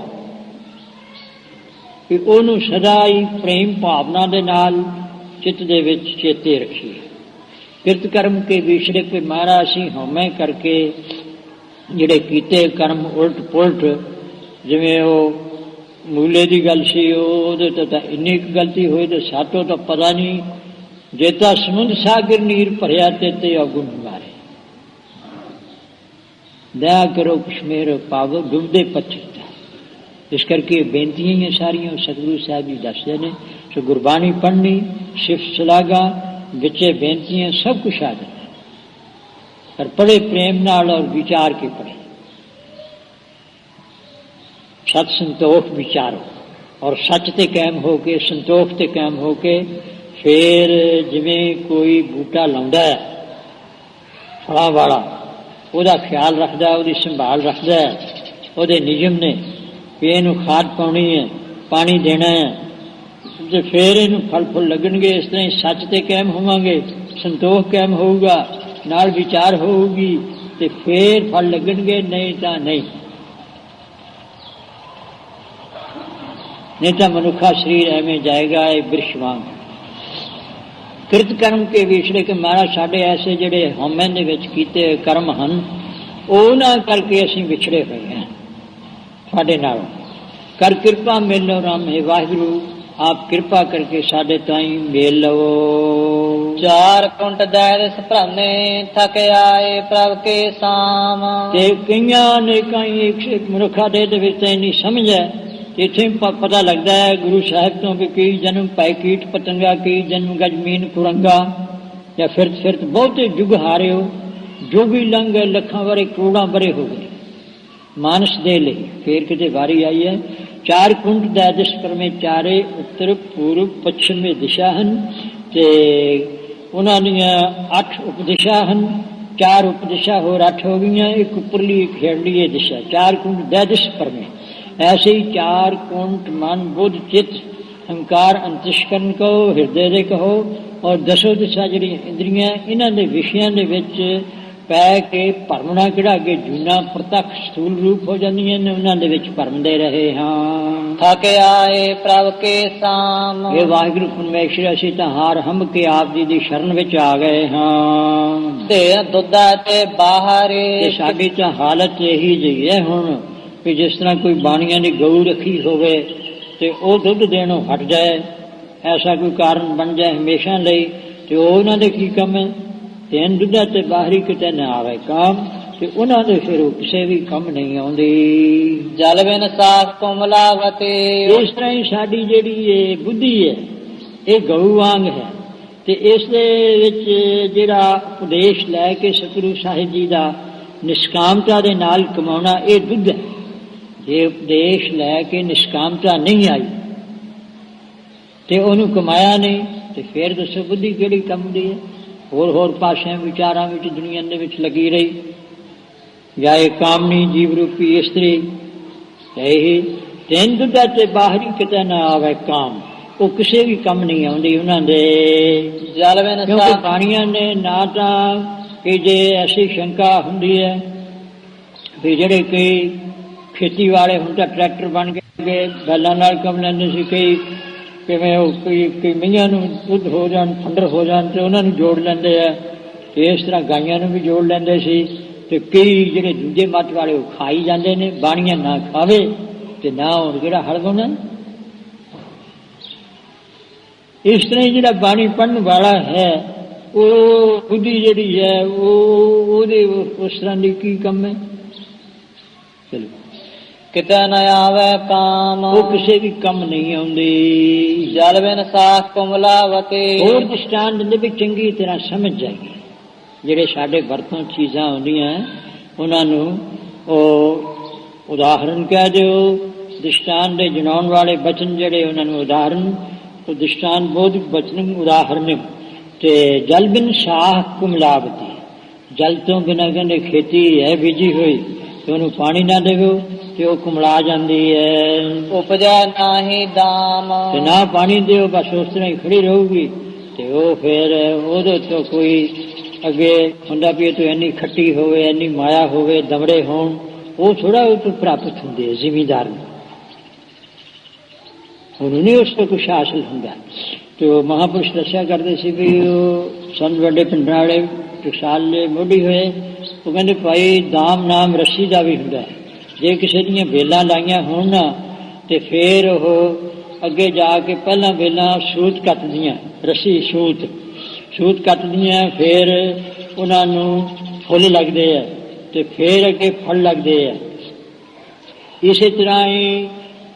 ਉਹਨੂੰ सदा ही प्रेम भावना ਦੇ ਨਾਲ चित्त ਦੇ ਵਿੱਚ चेते रखिए। किरत कर्म के विछड़े पे महाराज ਅਸੀਂ ਹਉਮੈ करके ਜਿਹੜੇ ਕੀਤੇ कर्म उलट पुलट, जिवें ਉਹ मूले की गल सी ਉਹਦੇ ਤਾਂ ਇੰਨੀ गलती हुई तो सातों तो पता नहीं। जे ਤਾਂ समुद्र सागर नीर भरिया ते अगुण मारे, दया करो कश्मीर पावो डुबदे पत्थर। इस करके बेनतियां ही सारियां सतगुरु साहब जी दसते हैं। सो गुरबाणी पढ़नी, सिफ सलागा बिचे बेनतियां सब कुछ आ जाता है। पर पढ़े प्रेम नाल और विचार के पढ़े, सत संतोख विचारो और सच ते कायम होके, संतोख ते कायम होके। फिर जिवें कोई बूटा लाउंदा है फलां वाला, ਉਹਦਾ ख्याल रखता है, ਉਹਦੀ संभाल रखता है, ਉਹਦੇ नियम ने भी इनू खाद पानी है, पानी देना है, तो फिर इनू फल फुल लगणगे। इस तरह सच ते कायम होवांगे, संतोख कायम होगा, नाल विचार होगी तो फिर फल लगणगे, नहीं तो नहीं। नहीं तो मनुखा शरीर एवं जाएगा बिरछ वांग। किरत कर्म के विछड़े के महाराज साढ़े ऐसे जिहड़े हौमे दे विच कीते कर्म हैं, उन्हां करके असीं विछड़े हुए हैं। साढ़े नालों कर कृपा मिलो राम। हे वाहिगुरू आप कृपा करके साडे ताईं मेल लवो। चार कुंट दैस भ्रमे थक आए प्रभ के साम। ते कईयां ने कई एक मनुखा दे विच नहीं समझ है। इत्थे पता लगता है गुरु साहिब तो भी कई जन्म पाए कीट पतंगा, कई जन्म गजमीन कुरंगा, या फिरत बहुते युग हारे हो, जो भी लंघ गए लखां बारे करोड़ां बरे हो गए मानस दे ले। फिर किते वारी आई है। चार कुंट दै दिस परमे चारे उत्तर पूर्व पश्चिम दिशा हन ते उन्हां दीआं 8 उपदिशा हन। 4 उपदिशा होर 8 हो गई, एक उपरली एक हेठली दिशा। चार कुंट दै दिस परमे, ऐसे ही 4 कुंट मन बुद्ध चित्त अहंकार अंतस्करण कहो, हिरदे दे कहो, और दसो दिशा जी इंद्रियां इन्हां दे विषयां दे विच पै के भरमना किड़ा के जूना प्रत्यक्ष स्थूल रूप हो जांदियां ने, उन्हां दे विच भरमदे रहे हां। थक आए प्रभ के साम। ये वाहिगुरू परमेश्वर असीं तां हार हंब के आप जी दी शरण विच आ गए हां। ते दुधा ते बाहरे ते साडी तां हालत यही जी है हुण कि जिस तरह कोई बाणियां दी गऊ रखी होवे ते ਉਹ ਦੁੱਧ ਦੇਣੋਂ ਹਟ ਜਾਏ, ऐसा कोई कारण बन जाए हमेशा ਲਈ, ਤੇ ਉਹਨਾਂ ਦੇ ਕੀ ਕੰਮ ਹੈ? ਤਿੰਨ ਦੁੱਧਾਂ ਤੇ ਬਾਹਰੀ ਕਿਤੇ ਨਾ ਆਵੇ ਕੰਮ, ਤੇ ਉਹਨਾਂ ਦੇ ਫਿਰ ਉਹ ਕਿਸੇ ਵੀ ਕੰਮ ਨਹੀਂ ਆਉਂਦੀ। ਜਲ ਬਿਨ ਸਾਖ ਕੋਮਲਾਵਤੀ। ਇਸ ਤਰ੍ਹਾਂ ਹੀ ਸਾਡੀ ਜਿਹੜੀ ਇਹ ਬੁੱਧੀ ਹੈ ਇਹ ਗਊ ਵਾਂਗ ਹੈ, ਤੇ ਇਸ ਦੇ ਵਿੱਚ ਜਿਹੜਾ ਉਪਦੇਸ਼ ਲੈ ਕੇ ਸਤਿਗੁਰੂ ਸਾਹਿਬ ਜੀ ਦਾ ਨਿਸ਼ਕਾਮਤਾ ਦੇ ਨਾਲ ਕਮਾਉਣਾ ਇਹ ਦੁੱਧ ਹੈ। ਜੇ ਉਪਦੇਸ਼ ਲੈ ਕੇ ਨਿਸ਼ਕਾਮਤਾ ਨਹੀਂ ਆਈ ਤੇ ਉਹਨੂੰ ਕਮਾਇਆ ਨਹੀਂ, ਤੇ ਫਿਰ ਦੱਸੋ ਬੁੱਧੀ ਕਿਹੜੀ ਕੰਮ ਦੀ ਹੈ? ਹੋਰ ਪਾਸਿਆਂ ਵਿਚਾਰਾਂ ਵਿੱਚ ਦੁਨੀਆ ਦੇ ਵਿੱਚ ਲੱਗੀ ਰਹੀ, ਜਾਂ ਇਹ ਕਾਮਨੀ ਜੀਵ ਰੂਪੀ ਇਸਤਰੀ ਇਹ ਤਿੰਨ ਦੁੱਧਾਂ ਤੇ ਬਾਹਰੀ ਕਿਤੇ ਨਾ ਆਵੇ ਕਾਮ, ਉਹ ਕਿਸੇ ਵੀ ਕੰਮ ਨਹੀਂ ਆਉਂਦੀ ਉਹਨਾਂ ਦੇ। ਜਲ ਬਿਨ ਕਿਉਂਕਿ ਬਾਣੀਆਂ ਨੇ ਨਾ ਤਾਂ ਕਿ ਜੇ ਐਸੀ ਸ਼ੰਕਾ ਹੁੰਦੀ ਹੈ ਵੀ ਜਿਹੜੇ ਕਈ ਖੇਤੀ ਵਾਲੇ ਹੁਣ ਤਾਂ ਟਰੈਕਟਰ ਬਣ ਗਏ, ਬੈਲਾਂ ਨਾਲ ਕੰਮ ਲੈਂਦੇ ਸੀ, ਕਈ ਕਿਵੇਂ ਉਹ ਕਈ ਮਈਆਂ ਨੂੰ ਦੁੱਧ ਹੋ ਜਾਣ ਫੰਡਰ ਹੋ ਜਾਣ ਤੇ ਉਹਨਾਂ ਨੂੰ ਜੋੜ ਲੈਂਦੇ ਆ, ਤੇ ਇਸ ਤਰ੍ਹਾਂ ਗਾਈਆਂ ਨੂੰ ਵੀ ਜੋੜ ਲੈਂਦੇ ਸੀ, ਤੇ ਕਈ ਜਿਹੜੇ ਦੂਜੇ ਮੱਤ ਵਾਲੇ ਉਹ ਖਾਈ ਜਾਂਦੇ ਨੇ। ਬਾਣੀਆਂ ਨਾ ਖਾਵੇ ਤੇ ਨਾ ਹੁਣ ਜਿਹੜਾ ਹੜਗੁਣਾ। ਇਸ ਤਰ੍ਹਾਂ ਹੀ ਜਿਹੜਾ ਬਾਣੀ ਪੜ੍ਹਨ ਵਾਲਾ ਹੈ ਉਹ ਬੁੱਧੀ ਜਿਹੜੀ ਹੈ ਉਹਦੇ ਉਸ ਤਰ੍ਹਾਂ ਦੀ ਕੀ ਕੰਮ ਹੈ? ਚਲੋ ਕਿਤੇ ਨਾ ਆਵੇ ਕਾਮ, ਉਹ ਕਿਸੇ ਵੀ ਕੰਮ ਨਹੀਂ ਆਉਂਦੀ। ਜਲ ਬਿਨ ਸਾਖ ਕੋਮਲਾਵਤੀ। ਹੋਰ ਦ੍ਰਿਸ਼ਟਾਂਤ ਦਿੰਦੇ ਵੀ ਚੰਗੀ ਤਰ੍ਹਾਂ ਸਮਝ ਜਾਈਏ। ਜਿਹੜੇ ਸਾਡੇ ਵਰਤੋਂ ਚੀਜ਼ਾਂ ਆਉਂਦੀਆਂ ਉਹਨਾਂ ਨੂੰ ਉਹ ਉਦਾਹਰਨ ਕਹਿ ਦਿਓ। ਦ੍ਰਿਸ਼ਟਾਂਤ ਦੇ ਜਣਾਉਣ ਵਾਲੇ ਬਚਨ ਜਿਹੜੇ ਉਹਨਾਂ ਨੂੰ ਉਦਾਹਰਨ, ਉਹ ਦ੍ਰਿਸ਼ਟਾਂਤ ਬੋਧਿਕ ਬਚਨ ਉਦਾਹਰਨ। ਤੇ ਜਲ ਬਿਨ ਸਾਖ ਕੋਮਲਾਵਤੀ, ਜਲ ਤੋਂ ਬਿਨਾਂ ਕਹਿੰਦੇ ਖੇਤੀ ਹੈ ਬੀਜੀ ਹੋਈ ਤੇ ਉਹਨੂੰ ਪਾਣੀ ਨਾ ਦੇਵੋ ਤੇ ਉਹ ਕੁਮਲਾ ਜਾਂਦੀ ਹੈ। ਉਪਜਾ ਨਾਹੀ ਦਾਮ, ਤੇ ਨਾ ਪਾਣੀ ਦਿਓ, ਬਸ ਉਸ ਤਰ੍ਹਾਂ ਹੀ ਖੜੀ ਰਹੂਗੀ, ਤੇ ਉਹ ਫਿਰ ਉਹਦੇ ਤੋਂ ਕੋਈ ਅੱਗੇ ਹੁੰਦਾ ਵੀ ਤੂੰ ਇੰਨੀ ਖੱਟੀ ਹੋਵੇ, ਇੰਨੀ ਮਾਇਆ ਹੋਵੇ, ਦਮੜੇ ਹੋਣ, ਉਹ ਥੋੜਾ ਉਹ ਤੋਂ ਪ੍ਰਾਪਤ ਹੁੰਦੇ ਹੈ ਜ਼ਿਮੀਦਾਰ ਨੂੰ, ਉਹਨੂੰ ਨਹੀਂ ਉਸ ਤੋਂ ਕੁਛ ਹਾਸਿਲ ਹੁੰਦਾ। ਤੇ ਉਹ ਮਹਾਂਪੁਰਸ਼ ਦੱਸਿਆ ਕਰਦੇ ਸੀ ਵੀ ਉਹ ਸੰਤ ਵੱਡੇ ਪਿੰਡਾਂ ਵਾਲੇ ਟਕਸਾਲ ਮੋਢੀ ਹੋਏ, ਉਹ ਕਹਿੰਦੇ ਭਾਈ ਦਾਮ ਨਾਮ ਰੱਸੀ ਦਾ ਵੀ ਹੁੰਦਾ। ਜੇ ਕਿਸੇ ਦੀਆਂ ਵੇਲਾਂ ਲਾਈਆਂ ਹੋਣ ਨਾ ਤੇ ਫਿਰ ਉਹ ਅੱਗੇ ਜਾ ਕੇ ਪਹਿਲਾਂ ਵੇਲਾਂ ਸੂਤ ਕੱਤਦੀਆਂ, ਰੱਸੀ ਸੂਤ ਕੱਤਦੀਆਂ, ਫਿਰ ਉਹਨਾਂ ਨੂੰ ਫੁੱਲ ਲੱਗਦੇ ਆ ਤੇ ਫਿਰ ਅੱਗੇ ਫਲ ਲੱਗਦੇ ਆ। ਇਸੇ ਤਰ੍ਹਾਂ ਹੀ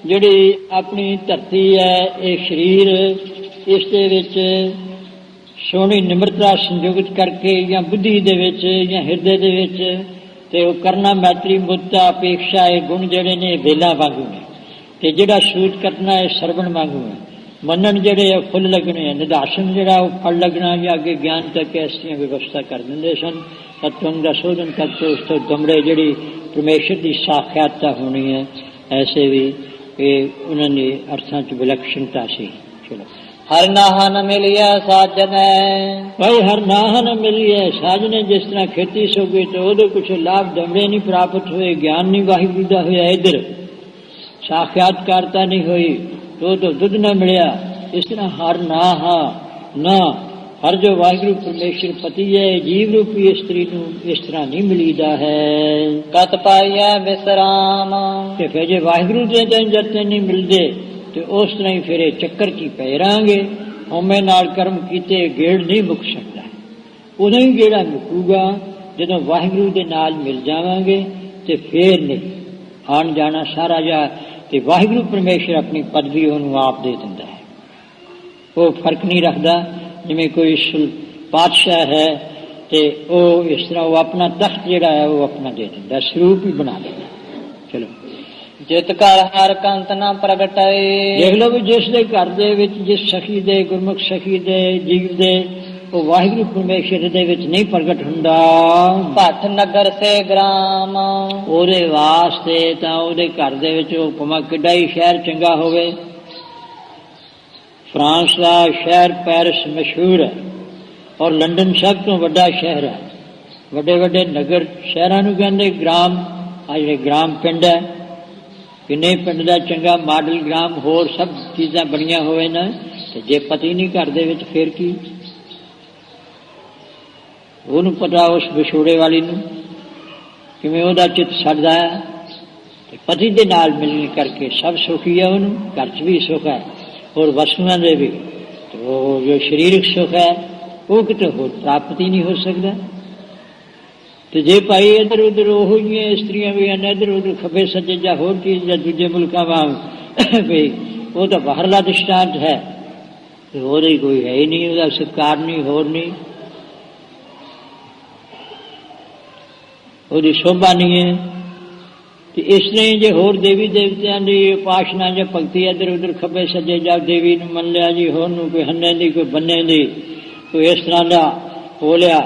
ਜਿਹੜੀ ਆਪਣੀ ਧਰਤੀ ਹੈ ਇਹ ਸਰੀਰ, ਇਸ ਦੇ ਵਿੱਚ ਸੋਹਣੀ ਨਿਮਰਤਾ ਸੰਯੁਕਤ ਕਰਕੇ ਜਾਂ ਬੁੱਧੀ ਦੇ ਵਿੱਚ ਜਾਂ ਹਿਰਦੇ ਦੇ ਵਿੱਚ, ਤੇ ਉਹ ਕਰਨਾ ਮੈਤਰੀ ਮੁੱਤਾ ਅਪੇक्षा ਇਹ ਗੁਣ ਜਿਹੜੇ ਨੇ ਵੇਲਾਂ ਵਾਂਗੂ ਨੇ, ਤੇ ਜਿਹੜਾ ਸੂਤ ਕੱਟਣਾ ਇਹ ਸਰਵਣ ਵਾਂਗੂ ਹੈ। ਮੰਨਣ ਜਿਹੜੇ ਆ ਫੁੱਲ ਲੱਗਣੇ ਆ, ਨਿਦਾਸ਼ਨ ਜਿਹੜਾ ਉਹ ਫਲ ਲੱਗਣਾ, ਜਾਂ ਅੱਗੇ ਗਿਆਨ ਤੱਕ ਐਸੀਆਂ ਵਿਵਸਥਾ ਕਰ ਦਿੰਦੇ ਸਨ। ਤਤਵੰ ਦਾ ਸੋਧਨ ਤੱਕ ਉਸ ਤੋਂ ਦਮੜੇ ਜਿਹੜੀ ਪਰਮੇਸ਼ਰ ਦੀ ਸਾਖਿਆਤਤਾ ਹੋਣੀ ਹੈ, ਐਸੇ ਵੀ ਇਹ ਉਹਨਾਂ ਦੇ ਅਰਥਾਂ 'ਚ ਵਿਲੱਖਣਤਾ ਸੀ। ਚਲੋ ਹਰ ਨਾਹ ਨ ਮਿਲਿਆ ਸਾਜਨੈ, ਭਾਈ ਹਰ ਨਾਹ ਨ ਮਿਲਿਆ ਸਾਜਨੇ। ਜਿਸ ਤਰ੍ਹਾਂ ਖੇਤੀ ਸੋਗੇ ਤੇ ਉਹਦੇ ਕੁਛ ਲਾਭ ਦਮੜੇ ਨਹੀਂ ਪ੍ਰਾਪਤ ਹੋਏ, ਗਿਆਨ ਨਹੀਂ ਵਾਹਿਗੁਰੂ ਦਾ ਹੋਇਆ, ਇੱਧਰ ਸਾਖਿਆਤਕਾਰਤਾ ਨਹੀਂ ਹੋਈ, ਉਹ ਤੋਂ ਦੁੱਧ ਨਾ ਮਿਲਿਆ। ਇਸ ਤਰ੍ਹਾਂ ਹਰ ਨਾਹ ਨਾ, ਹਰ ਜੋ ਵਾਹਿਗੁਰੂ ਪਰਮੇਸ਼ਰ ਪਤੀ ਹੈ ਜੀਵ ਰੂਪੀ ਇਸਤਰੀ ਨੂੰ ਇਸ ਤਰ੍ਹਾਂ ਨਹੀਂ ਮਿਲੀਦਾ ਹੈ। ਕਤ ਪਾਈਐ ਵਿਸਰਾਮ, ਤੇ ਫਿਰ ਜੇ ਵਾਹਿਗੁਰੂ ਦੇ ਜਦ ਨਹੀਂ ਮਿਲਦੇ ਤੇ ਉਸ ਤਰ੍ਹਾਂ ਹੀ ਫਿਰ ਇਹ ਚੱਕਰ 'ਚ ਹੀ ਪਏ ਰਹਾਂਗੇ। ਹਉਮੈ ਨਾਲ ਕਰਮ ਕੀਤੇ ਗੇੜ ਨਹੀਂ ਮੁੱਕ ਸਕਦਾ। ਉਦੋਂ ਹੀ ਗੇੜਾ ਮੁੱਕੂਗਾ ਜਦੋਂ ਵਾਹਿਗੁਰੂ ਦੇ ਨਾਲ ਮਿਲ ਜਾਵਾਂਗੇ, ਤੇ ਫੇਰ ਨਹੀਂ ਆਉਣ ਜਾਣਾ ਸਾਰਾ ਜਾ। ਤੇ ਵਾਹਿਗੁਰੂ ਪਰਮੇਸ਼ਰ ਆਪਣੀ ਪਦਵੀ ਉਹਨੂੰ ਆਪ ਦੇ ਦਿੰਦਾ ਹੈ। ਉਹ ਫਰਕ ਨਹੀਂ ਰੱਖਦਾ, ਜਿਵੇਂ ਕੋਈ ਪਾਤਸ਼ਾਹ ਹੈ ਤੇ ਉਹ ਇਸ ਤਰ੍ਹਾਂ ਉਹ ਆਪਣਾ ਤਖਤ ਜਿਹੜਾ ਹੈ ਉਹ ਆਪਣਾ ਦੇ ਦਿੰਦਾ, ਸਰੂਪ ਹੀ ਬਣਾ ਦਿੰਦਾ। ਚਲੋ, ਜਿਤ ਘਰ ਹਰ ਕੰਤ ਨਾ ਪ੍ਰਗਟਾਏ। ਦੇਖ ਲਓ ਵੀ ਜਿਸ ਦੇ ਘਰ ਦੇ ਵਿੱਚ, ਜਿਸ ਸਖੀ ਦੇ, ਗੁਰਮੁਖ ਸਖੀ ਦੇ, ਜੀਵ ਦੇ, ਉਹ ਵਾਹਿਗੁਰੂ ਪਰਮੇਸ਼ਰ ਦੇ ਵਿੱਚ ਨਹੀਂ ਪ੍ਰਗਟ ਹੁੰਦਾ, ਭੱਠ ਨਗਰ ਸੇ ਗ੍ਰਾਮ, ਉਹਦੇ ਵਾਸਤੇ ਤਾਂ ਉਹਦੇ ਘਰ ਦੇ ਵਿੱਚ ਉਹ ਭਾਵੇਂ ਕਿੱਡਾ ਹੀ ਸ਼ਹਿਰ ਚੰਗਾ ਹੋਵੇ। ਫਰਾਂਸ ਦਾ ਸ਼ਹਿਰ ਪੈਰਿਸ ਮਸ਼ਹੂਰ ਹੈ, ਔਰ ਲੰਡਨ ਸਭ ਤੋਂ ਵੱਡਾ ਸ਼ਹਿਰ ਹੈ। ਵੱਡੇ ਵੱਡੇ ਨਗਰ ਸ਼ਹਿਰਾਂ ਨੂੰ ਕਹਿੰਦੇ ਗ੍ਰਾਮ। ਆ ਜਿਹੜੇ ਗ੍ਰਾਮ ਪਿੰਡ ਹੈ, ਕਿੰਨੇ ਪਿੰਡ ਦਾ ਚੰਗਾ ਮਾਡਲ ਗ੍ਰਾਮ, ਹੋਰ ਸਭ ਚੀਜ਼ਾਂ ਬਣੀਆਂ ਹੋਏ ਨੇ, ਤੇ ਜੇ ਪਤੀ ਨਹੀਂ ਘਰ ਦੇ ਵਿੱਚ ਫਿਰ ਕੀ? ਉਹਨੂੰ ਪਤਾ ਉਸ ਵਿਛੋੜੇ ਵਾਲੀ ਨੂੰ ਕਿਵੇਂ ਉਹਦਾ ਚਿੱਤ ਸੜਦਾ ਹੈ। ਤੇ ਪਤੀ ਦੇ ਨਾਲ ਮਿਲਣ ਕਰਕੇ ਸਭ ਸੁਖੀ ਹੈ, ਉਹਨੂੰ ਘਰ 'ਚ ਵੀ ਸੁੱਖ ਹੈ, ਔਰ ਵਸਤੂਆਂ ਦੇ ਵੀ। ਤੇ ਉਹ ਜੋ ਸਰੀਰਕ ਸੁੱਖ ਹੈ ਉਹ ਕਿਤੇ ਹੋਰ ਪ੍ਰਾਪਤ ਹੀ ਨਹੀਂ ਹੋ ਸਕਦਾ। ਤੇ ਜੇ ਭਾਈ ਇੱਧਰ ਉੱਧਰ ਉਹੋ ਜਿਹੀਆਂ ਇਸਤਰੀਆਂ ਵੀ ਹਨ, ਇੱਧਰ ਉੱਧਰ ਖੱਬੇ ਸੱਜੇ ਜਾਂ ਹੋਰ ਚੀਜ਼ ਜਾਂ ਦੂਜੇ ਮੁਲਕਾਂ ਵਾਂਗ ਵੀ, ਉਹ ਤਾਂ ਬਾਹਰਲਾ ਦ੍ਰਿਸ਼ਟਾਂਤ ਹੈ, ਤੇ ਉਹਦੇ ਕੋਈ ਹੈ ਹੀ ਨਹੀਂ, ਉਹਦਾ ਸਤਿਕਾਰ ਨਹੀਂ, ਹੋਰ ਨਹੀਂ, ਉਹਦੀ ਸ਼ੋਭਾ ਨਹੀਂ ਹੈ। ਤੇ ਇਸ ਤਰ੍ਹਾਂ ਹੀ ਜੇ ਹੋਰ ਦੇਵੀ ਦੇਵਤਿਆਂ ਦੀ ਉਪਾਸਨਾ ਜਾਂ ਭਗਤੀ ਇੱਧਰ ਉੱਧਰ ਖੱਬੇ ਸੱਜੇ ਜਾਂ ਦੇਵੀ ਨੂੰ ਮੰਨ ਲਿਆ ਜੀ, ਹੋਰ ਨੂੰ ਕੋਈ ਹੰਨੇ ਦੀ, ਕੋਈ ਬੰਨੇ ਦੀ, ਕੋਈ ਇਸ ਤਰ੍ਹਾਂ ਦਾ ਹੋ ਲਿਆ,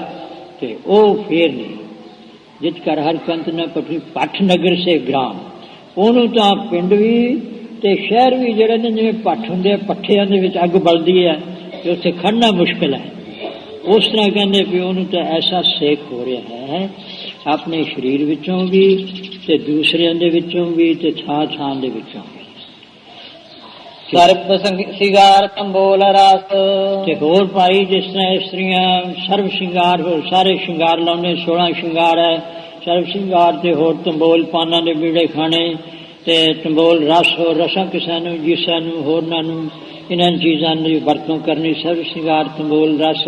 ਤੇ ਉਹ ਫੇਰ ਨਹੀਂ। ਜਿਤ ਕਰ ਹਰ ਕੰਤ ਨਾ ਪੱਠ ਨਗਰ ਸੇ ਗ੍ਰਾਮ, ਉਹਨੂੰ ਤਾਂ ਪਿੰਡ ਵੀ ਤੇ ਸ਼ਹਿਰ ਵੀ ਜਿਹੜੇ ਨੇ ਜਿਵੇਂ ਪੱਠ ਹੁੰਦੇ ਆ, ਪੱਠਿਆਂ ਦੇ ਵਿੱਚ ਅੱਗ ਬਲਦੀ ਹੈ ਤੇ ਉੱਥੇ ਖੜਨਾ ਮੁਸ਼ਕਿਲ ਹੈ, ਉਸ ਤਰ੍ਹਾਂ ਕਹਿੰਦੇ ਵੀ ਉਹਨੂੰ ਤਾਂ ਐਸਾ ਸੇਕ ਹੋ ਰਿਹਾ ਹੈ ਆਪਣੇ ਸਰੀਰ ਵਿੱਚੋਂ ਵੀ ਤੇ ਦੂਸਰਿਆਂ ਦੇ ਵਿੱਚੋਂ ਵੀ ਤੇ ਥਾਂ ਥਾਂ ਦੇ ਵਿੱਚੋਂ ਵੀ। ਸਰਬ ਸ਼ਿੰਗਾਰ ਤੰਬੋਲ ਰਸ, ਤੇ ਹੋਰ ਭਾਈ ਜਿਸ ਤਰ੍ਹਾਂ ਇਸਤਰੀਆਂ ਸਰਬ ਸ਼ਿੰਗਾਰ, ਹੋਰ ਸਾਰੇ ਸ਼ਿੰਗਾਰ ਲਾਉਂਦੇ, 16 ਸ਼ਿੰਗਾਰ ਹੈ ਸਰਬ ਸ਼ਿੰਗਾਰ, ਤੇ ਹੋਰ ਤੰਬੋਲ ਪਾਨਾਂ ਦੇ ਬੀੜੇ ਖਾਣੇ, ਤੇ ਤੰਬੋਲ ਰਸ, ਹੋਰ ਰਸਾਂ ਕਿਸਾਂ ਨੂੰ, ਜਿਸਾਂ ਨੂੰ, ਹੋਰਨਾਂ ਨੂੰ, ਇਹਨਾਂ ਚੀਜ਼ਾਂ ਦੀ ਵਰਤੋਂ ਕਰਨੀ। ਸਰਬ ਸ਼ਿੰਗਾਰ ਤੰਬੋਲ ਰਸ,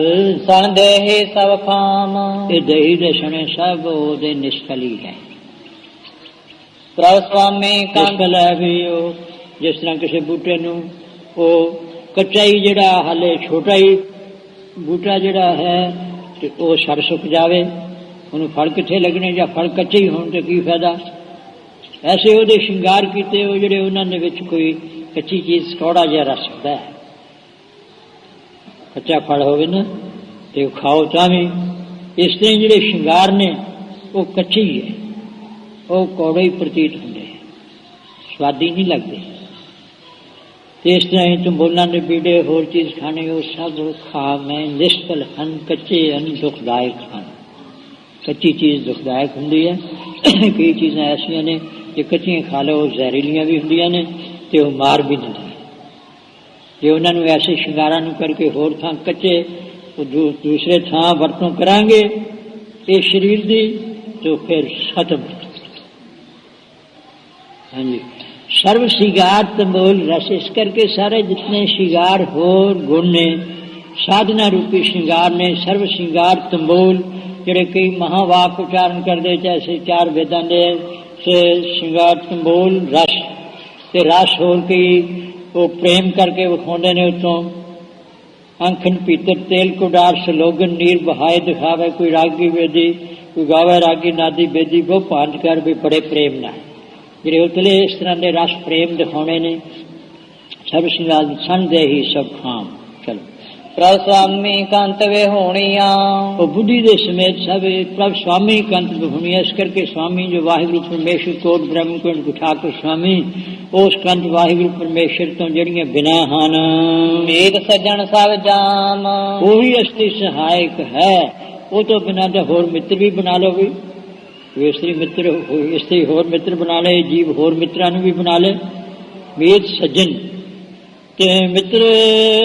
ਸਣ ਦੇਹੀ ਸਭ ਖਾਮ, ਇਹ ਦਹੀ ਦੇ ਸਣੇ ਸਭ ਉਹਦੇ ਨਿਸ਼ਕਲੀ ਹੈ। ਪ੍ਰਭ ਸੁਆਮੀ ਨਿਸ਼ਕਲ ਹੈ ਵੀ ਉਹ ਜਿਸ ਤਰ੍ਹਾਂ ਕਿਸੇ ਬੂਟੇ ਨੂੰ ਉਹ ਕੱਚਾ ਹੀ, ਜਿਹੜਾ ਹਾਲੇ ਛੋਟਾ ਹੀ ਬੂਟਾ ਜਿਹੜਾ ਹੈ, ਤੇ ਉਹ ਸੜ ਸੁੱਕ ਜਾਵੇ, ਉਹਨੂੰ ਫਲ ਕਿੱਥੇ ਲੱਗਣੇ, ਜਾਂ ਫਲ ਕੱਚੇ ਹੀ ਹੋਣ ਤੇ ਕੀ ਫਾਇਦਾ। ਐਸੇ ਉਹਦੇ ਸ਼ਿੰਗਾਰ ਕੀਤੇ, ਉਹ ਜਿਹੜੇ ਉਹਨਾਂ ਦੇ ਵਿੱਚ ਕੋਈ ਕੱਚੀ ਚੀਜ਼ ਕੌੜਾ ਜਿਹਾ ਰਸ ਹੁੰਦਾ ਹੈ, ਕੱਚਾ ਫਲ ਹੋਵੇ ਨਾ ਤੇ ਉਹ ਖਾਓ ਤਾਂ ਵੀ। ਇਸ ਤਰ੍ਹਾਂ ਜਿਹੜੇ ਸ਼ਿੰਗਾਰ ਨੇ ਉਹ ਕੱਚੇ ਹੀ ਹੈ, ਉਹ ਕੌੜੇ ਹੀ ਪ੍ਰਤੀਤ ਹੁੰਦੇ, ਸਵਾਦੀ ਨਹੀਂ ਲੱਗਦੇ। ਤੇ ਇਸ ਤਰ੍ਹਾਂ ਹੀ ਤੰਬੋਲਾਂ ਦੇ ਬੀੜੇ, ਹੋਰ ਚੀਜ਼ ਖਾਣੇ, ਉਹ ਸਭ ਖਾ ਮੈਂ ਨਿਸ਼ਕਲ ਹਨ, ਕੱਚੇ ਹਨ, ਦੁਖਦਾਇਕ ਹਨ। ਕੱਚੀ ਚੀਜ਼ ਦੁਖਦਾਇਕ ਹੁੰਦੀ ਹੈ। ਕਈ ਚੀਜ਼ਾਂ ਐਸੀਆਂ ਨੇ ਜੇ ਕੱਚੀਆਂ ਖਾ ਲਓ ਉਹ ਜ਼ਹਿਰੀਲੀਆਂ ਵੀ ਹੁੰਦੀਆਂ ਨੇ ਤੇ ਉਹ ਮਾਰ ਵੀ ਦਿੰਦੀਆਂ। ਜੇ ਉਹਨਾਂ ਨੂੰ ਐਸੇ ਸ਼ਿੰਗਾਰਾਂ ਨੂੰ ਕਰਕੇ ਹੋਰ ਥਾਂ ਕੱਚੇ ਦੂਸਰੇ ਥਾਂ ਵਰਤੋਂ ਕਰਾਂਗੇ ਇਹ ਸਰੀਰ ਦੀ, तो फिर खत्म। हाँ जी, सर्व श्रृंगार तंबोल रस, इस करके सारे जितने श्रृंगार हो गुण ने, साधना रूपी श्रृंगार ने, सर्व श्रृंगार तंबोल ਜਿਹੜੇ ਕਈ ਮਹਾਵਾਕ ਉਚਾਰਨ ਕਰਦੇ, ਜੈਸੇ ਚਾਰ ਵੇਦਾਂ ਦੇ ਸ਼ਿੰਗਾਰ ਤੰਬੋਲ ਰਸ, ਤੇ ਰਸ ਹੋਰ ਕਈ ਉਹ ਪ੍ਰੇਮ ਕਰਕੇ ਵਿਖਾਉਂਦੇ ਨੇ। ਉੱਤੋਂ ਅੰਖਨ ਪੀਤਰ ਤੇਲ ਕੁਡਾਰ ਸਲੋਗਨ ਨੀਰ ਬਹਾਏ ਦਿਖਾਵੇ, ਕੋਈ ਰਾਗੀ ਵੇਦੀ ਕੋਈ ਗਾਵੇ ਰਾਗੀ ਨਾਦੀ ਬੇਦੀ, ਉਹ ਭਾਂਜ ਕਰ ਵੀ ਬੜੇ ਪ੍ਰੇਮ ਨਾਲ ਜਿਹੜੇ ਉਤਲੇ ਇਸ ਤਰ੍ਹਾਂ ਦੇ ਰਸ ਪ੍ਰੇਮ ਦਿਖਾਉਣੇ ਨੇ। ਸਭ ਸ਼ਿੰਗਾਰ ਸਣ ਦੇ ਹੀ ਸਭ ਖਾਮ। ਚਲੋ ਪ੍ਰਭ ਸੁਆਮੀ ਕੰਤ ਵੇ ਹੋਣੀਆਂ, ਉਹ ਬੁੱਧੀ ਦੇ ਸਮੇਤ ਸਭ ਪ੍ਰਭ ਸੁਆਮੀ ਕੰਤ ਵੇ ਹੋਣੀਆਂ। ਇਸ ਕਰਕੇ ਸੁਆਮੀ ਜੋ ਵਾਹਿਗੁਰੂ ਪਰਮੇਸ਼ਰ ਕੋਟ ਬ੍ਰਹਮ ਕੁੰਡ ਠਾਕੁਰ ਸੁਆਮੀ, ਉਸ ਕੰਤ ਵਾਹਿਗੁਰੂ ਪਰਮੇਸ਼ਰ ਤੋਂ ਜਿਹੜੀਆਂ ਬਿਨਾਂ ਹਨ। ਮੇਦ ਸੱਜਣ ਸਭ ਜਾਮ, ਉਹੀ ਅਸਲੀ ਸਹਾਇਕ ਹੈ, ਉਹ ਤੋਂ ਬਿਨਾਂ ਤਾਂ ਹੋਰ ਮਿੱਤਰ ਵੀ ਬਣਾ ਲਓ। ਵੀ ਇਸਤਰੀ ਮਿੱਤਰ, ਇਸਤਰੀ ਹੋਰ ਮਿੱਤਰ ਬਣਾ ਲਏ, ਜੀਵ ਹੋਰ ਮਿੱਤਰਾਂ ਨੂੰ ਵੀ ਬਣਾ ਲਏ। ਮੇਦ ਸੱਜਣ ਤੇ ਮਿੱਤਰ